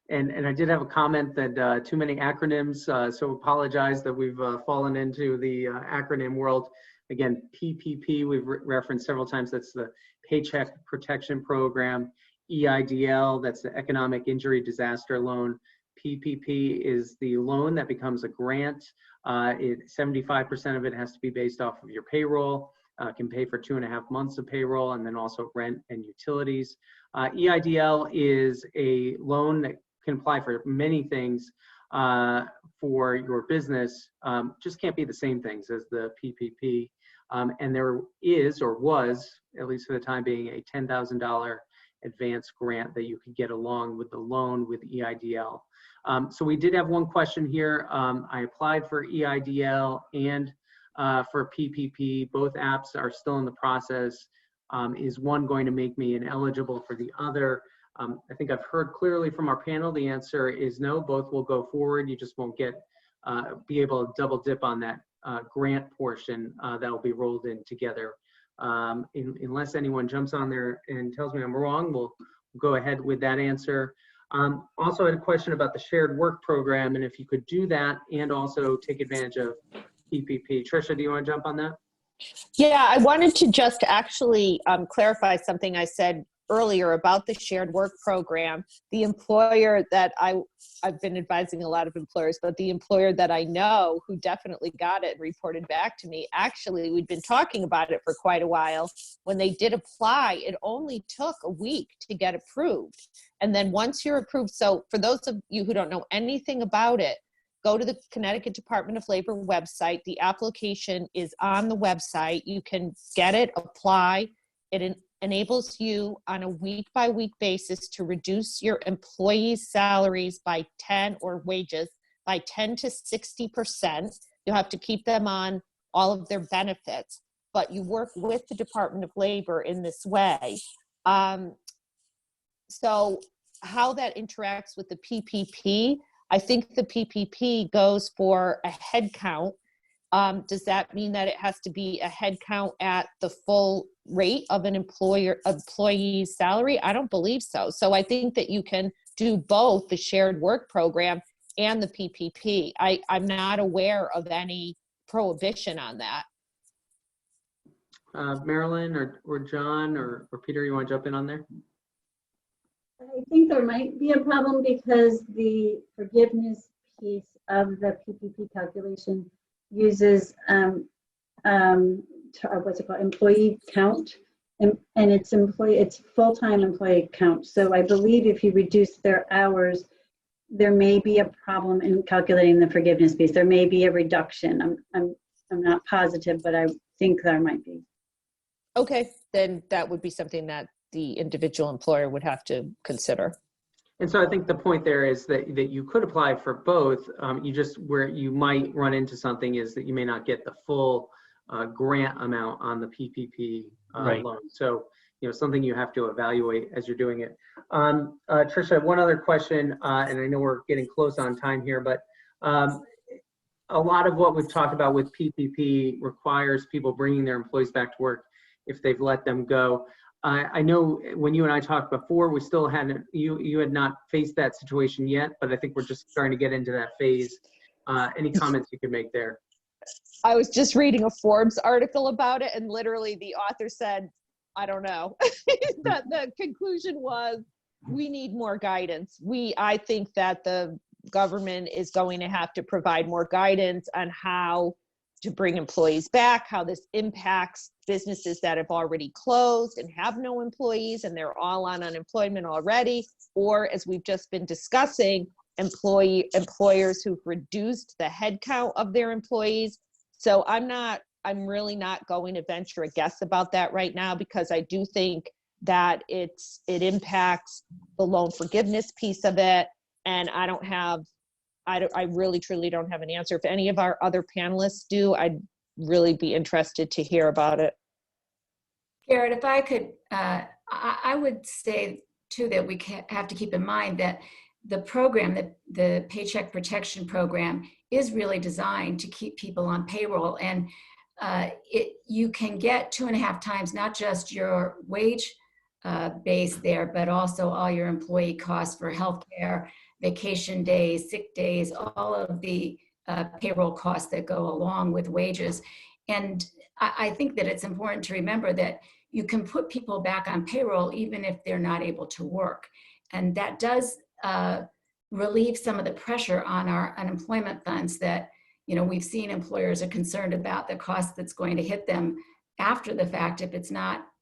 And I did have a comment that too many acronyms, so apologize that we've fallen into the acronym world. Again, PPP, we've referenced several times. That's the Paycheck Protection Program. EIDL, that's the Economic Injury Disaster Loan. PPP is the loan that becomes a grant. 75% of it has to be based off of your payroll. Can pay for 2.5 months of payroll, and then also rent and utilities. EIDL is a loan that can apply for many things for your business, just can't be the same things as the PPP. And there is, or was, at least for the time being, a $10,000 advance grant that you could get along with the loan with EIDL. So we did have one question here. I applied for EIDL and for PPP. Both apps are still in the process. Is one going to make me ineligible for the other? I think I've heard clearly from our panel, the answer is no, both will go forward. You just won't be able to double dip on that grant portion that will be rolled in together. Unless anyone jumps on there and tells me I'm wrong, we'll go ahead with that answer. Also I had a question about the shared work program, and if you could do that and also take advantage of PPP. Tricia, do you want to jump on that? Yeah, I wanted to just actually clarify something I said earlier about the shared work program, the employer that I've been advising a lot of employers, but the employer that I know who definitely got it and reported back to me, actually, we'd been talking about it for quite a while. When they did apply, it only took a week to get approved. And then once you're approved, so for those of you who don't know anything about it, go to the Connecticut Department of Labor website. The application is on the website. You can get it, apply. It enables you on a week-by-week basis to reduce your employees' salaries by 10 or wages by 10 to 60%. You'll have to keep them on all of their benefits, but you work with the Department of Labor in this way. So how that interacts with the PPP, I think the PPP goes for a head count. Does that mean that it has to be a head count at the full rate of an employee's salary? I don't believe so. So I think that you can do both the shared work program and the PPP. I'm not aware of any prohibition on that. Marilyn or John or Peter, you want to jump in on there? I think there might be a problem because the forgiveness piece of the PPP calculation uses what's it called, employee count, and it's full-time employee count. So I believe if you reduce their hours, there may be a problem in calculating the forgiveness piece. There may be a reduction. I'm not positive, but I think there might be. Okay, then that would be something that the individual employer would have to consider. And so I think the point there is that you could apply for both. Where you might run into something is that you may not get the full grant amount on the PPP loan. So, something you have to evaluate as you're doing it. Tricia, one other question, and I know we're getting close on time here, but a lot of what we've talked about with PPP requires people bringing their employees back to work if they've let them go. I know when you and I talked before, we still hadn't, you had not faced that situation yet, but I think we're just starting to get into that phase. Any comments you could make there? I was just reading a Forbes article about it, and literally the author said, I don't know. The conclusion was, we need more guidance. I think that the government is going to have to provide more guidance on how to bring employees back, how this impacts businesses that have already closed and have no employees and they're all on unemployment already, or as we've just been discussing, employers who've reduced the headcount of their employees. So I'm really not going to venture a guess about that right now, because I do think that it impacts the loan forgiveness piece of it, and I really truly don't have an answer. If any of our other panelists do, I'd really be interested to hear about it. Garrett, if I could, I would say too that we have to keep in mind that the program, the Paycheck Protection Program, is really designed to keep people on payroll, and you can get 2.5 times not just your wage base there, but also all your employee costs for healthcare, vacation days, sick days, all of the payroll costs that go along with wages. And I think that it's important to remember that you can put people back on payroll even if they're not able to work. And that does relieve some of the pressure on our unemployment funds that, we've seen employers are concerned about the cost that's going to hit them after the fact.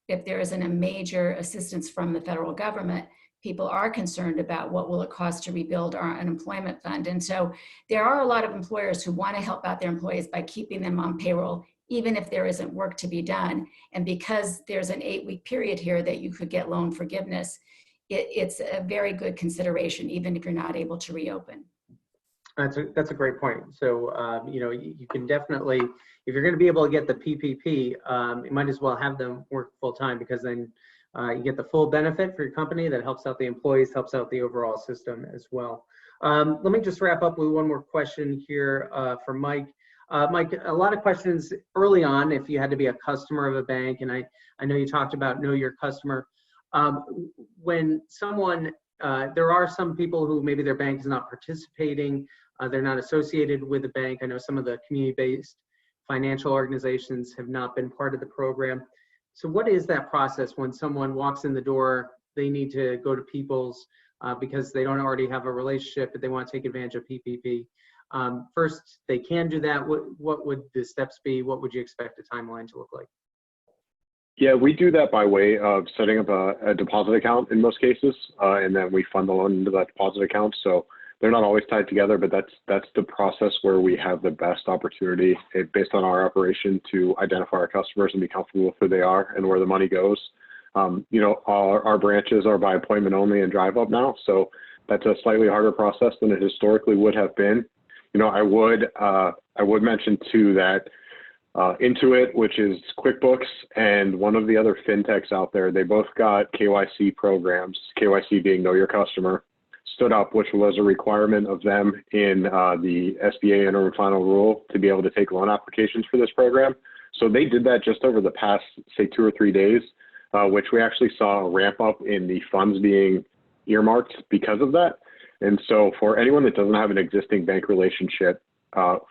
If there isn't a major assistance from the federal government, people are concerned about what will it cost to rebuild our unemployment fund. And so there are a lot of employers who want to help out their employees by keeping them on payroll, even if there isn't work to be done. And because there's an 8-week period here that you could get loan forgiveness, it's a very good consideration, even if you're not able to reopen. That's a great point. So, you can definitely, if you're going to be able to get the PPP, you might as well have them work full time, because then you get the full benefit for your company that helps out the employees, helps out the overall system as well. Let me just wrap up with one more question here for Mike. Mike, a lot of questions early on if you had to be a customer of a bank, and I know you talked about know your customer. When someone, there are some people who maybe their bank is not participating, they're not associated with a bank. I know some of the community-based financial organizations have not been part of the program. So what is that process when someone walks in the door, they need to go to People's because they don't already have a relationship, but they want to take advantage of PPP? First, they can do that. What would the steps be? What would you expect the timeline to look like? Yeah, we do that by way of setting up a deposit account in most cases, and then we fund the loan into that deposit account. So they're not always tied together, but that's the process where we have the best opportunity based on our operation to identify our customers and be comfortable with who they are and where the money goes. You know, our branches are by appointment only and drive up now, so that's a slightly harder process than it historically would have been. You know, I would mention too that Intuit, which is QuickBooks, and one of the other fintechs out there, they both got KYC programs, KYC being Know Your Customer, stood up, which was a requirement of them in the SBA interim final rule to be able to take loan applications for this program. So they did that just over the past, say, 2 or 3 days, which we actually saw a ramp up in the funds being earmarked because of that. And so for anyone that doesn't have an existing bank relationship,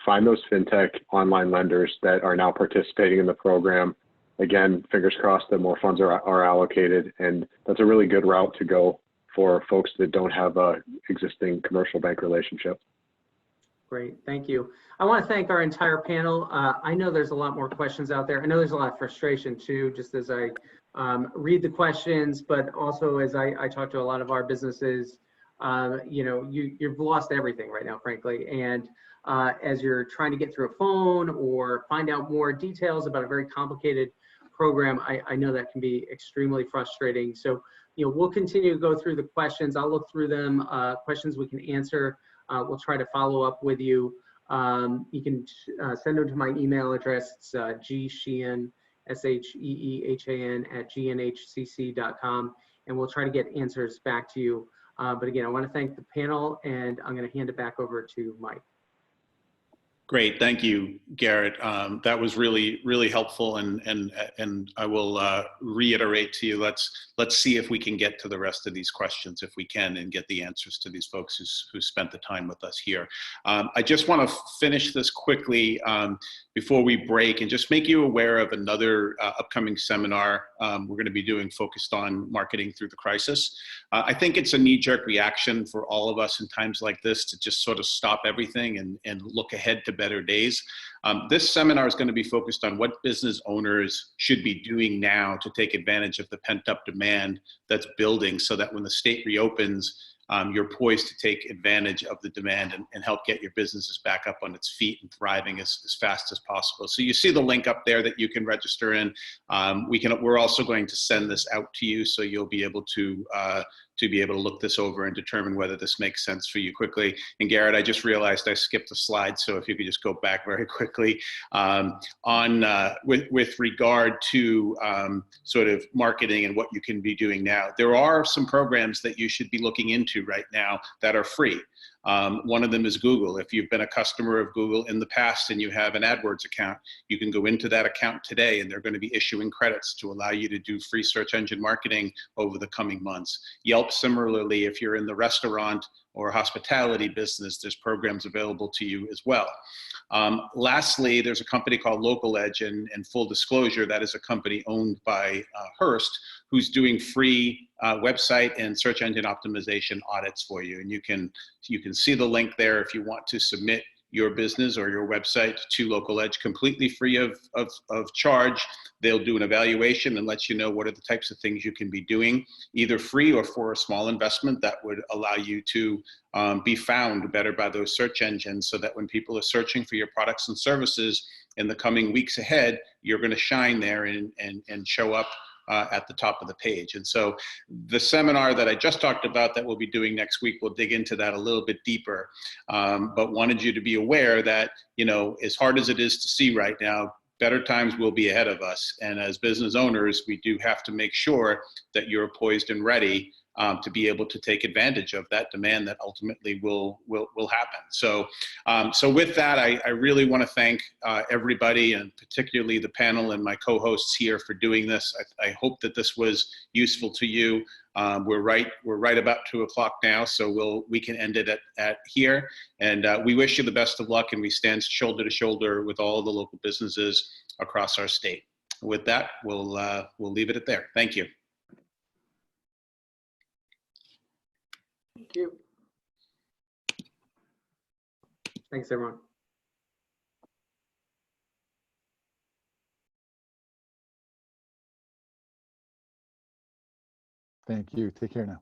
find those fintech online lenders that are now participating in the program. Again, fingers crossed that more funds are allocated, and that's a really good route to go for folks that don't have a existing commercial bank relationship. Great, thank you. I want to thank our entire panel. I know there's a lot more questions out there. I know there's a lot of frustration too, just as I read the questions, but also as I talk to a lot of our businesses. You know, you've lost everything right now, frankly. And as you're trying to get through a phone or find out more details about a very complicated program, I know that can be extremely frustrating. So, you know, we'll continue to go through the questions. I'll look through them, questions we can answer. We'll try to follow up with you. You can send them to my email address. It's gsheehan, SHEEHAN @gnhcc.com, and we'll try to get answers back to you. But again, I want to thank the panel, and I'm going to hand it back over to Mike. Great, thank you, Garrett. That was really, really helpful, and I will reiterate to you. Let's see if we can get to the rest of these questions, if we can, and get the answers to these folks who spent the time with us here. I just want to finish this quickly before we break, and just make you aware of another upcoming seminar we're going to be doing focused on marketing through the crisis. I think it's a knee-jerk reaction for all of us in times like this to just sort of stop everything and look ahead to better days. This seminar is going to be focused on what business owners should be doing now to take advantage of the pent-up demand that's building, so that when the state reopens, you're poised to take advantage of the demand and help get your businesses back up on its feet and thriving as fast as possible. So you see the link up there that you can register in. We're also going to send this out to you, so you'll be able to look this over and determine whether this makes sense for you quickly. And Garrett, I just realized I skipped a slide, so if you could just go back very quickly with regard to sort of marketing and what you can be doing now. There are some programs that you should be looking into right now that are free. One of them is Google. If you've been a customer of Google in the past and you have an AdWords account, you can go into that account today, and they're going to be issuing credits to allow you to do free search engine marketing over the coming months. Yelp, similarly, if you're in the restaurant or hospitality business, there's programs available to you as well. Lastly, there's a company called Local Edge, and full disclosure, that is a company owned by Hearst, who's doing free website and search engine optimization audits for you. And you can see the link there if you want to submit your business or your website to Local Edge completely free of charge. They'll do an evaluation and let you know what are the types of things you can be doing, either free or for a small investment that would allow you to be found better by those search engines, so that when people are searching for your products and services in the coming weeks ahead, you're going to shine there and show up at the top of the page. And so the seminar that I just talked about that we'll be doing next week, we'll dig into that a little bit deeper, but wanted you to be aware that, you know, as hard as it is to see right now, better times will be ahead of us. And as business owners, we do have to make sure that you're poised and ready to be able to take advantage of that demand that ultimately will happen. So, with that, I really want to thank everybody, and particularly the panel and my co-hosts here for doing this. I hope that this was useful to you. We're right about 2 o'clock now, so we can end it at here. And we wish you the best of luck, and we stand shoulder to shoulder with all the local businesses across our state. with that, we'll leave it at there. Thank you. Thank you. Thanks, everyone. Thank you. Take care now.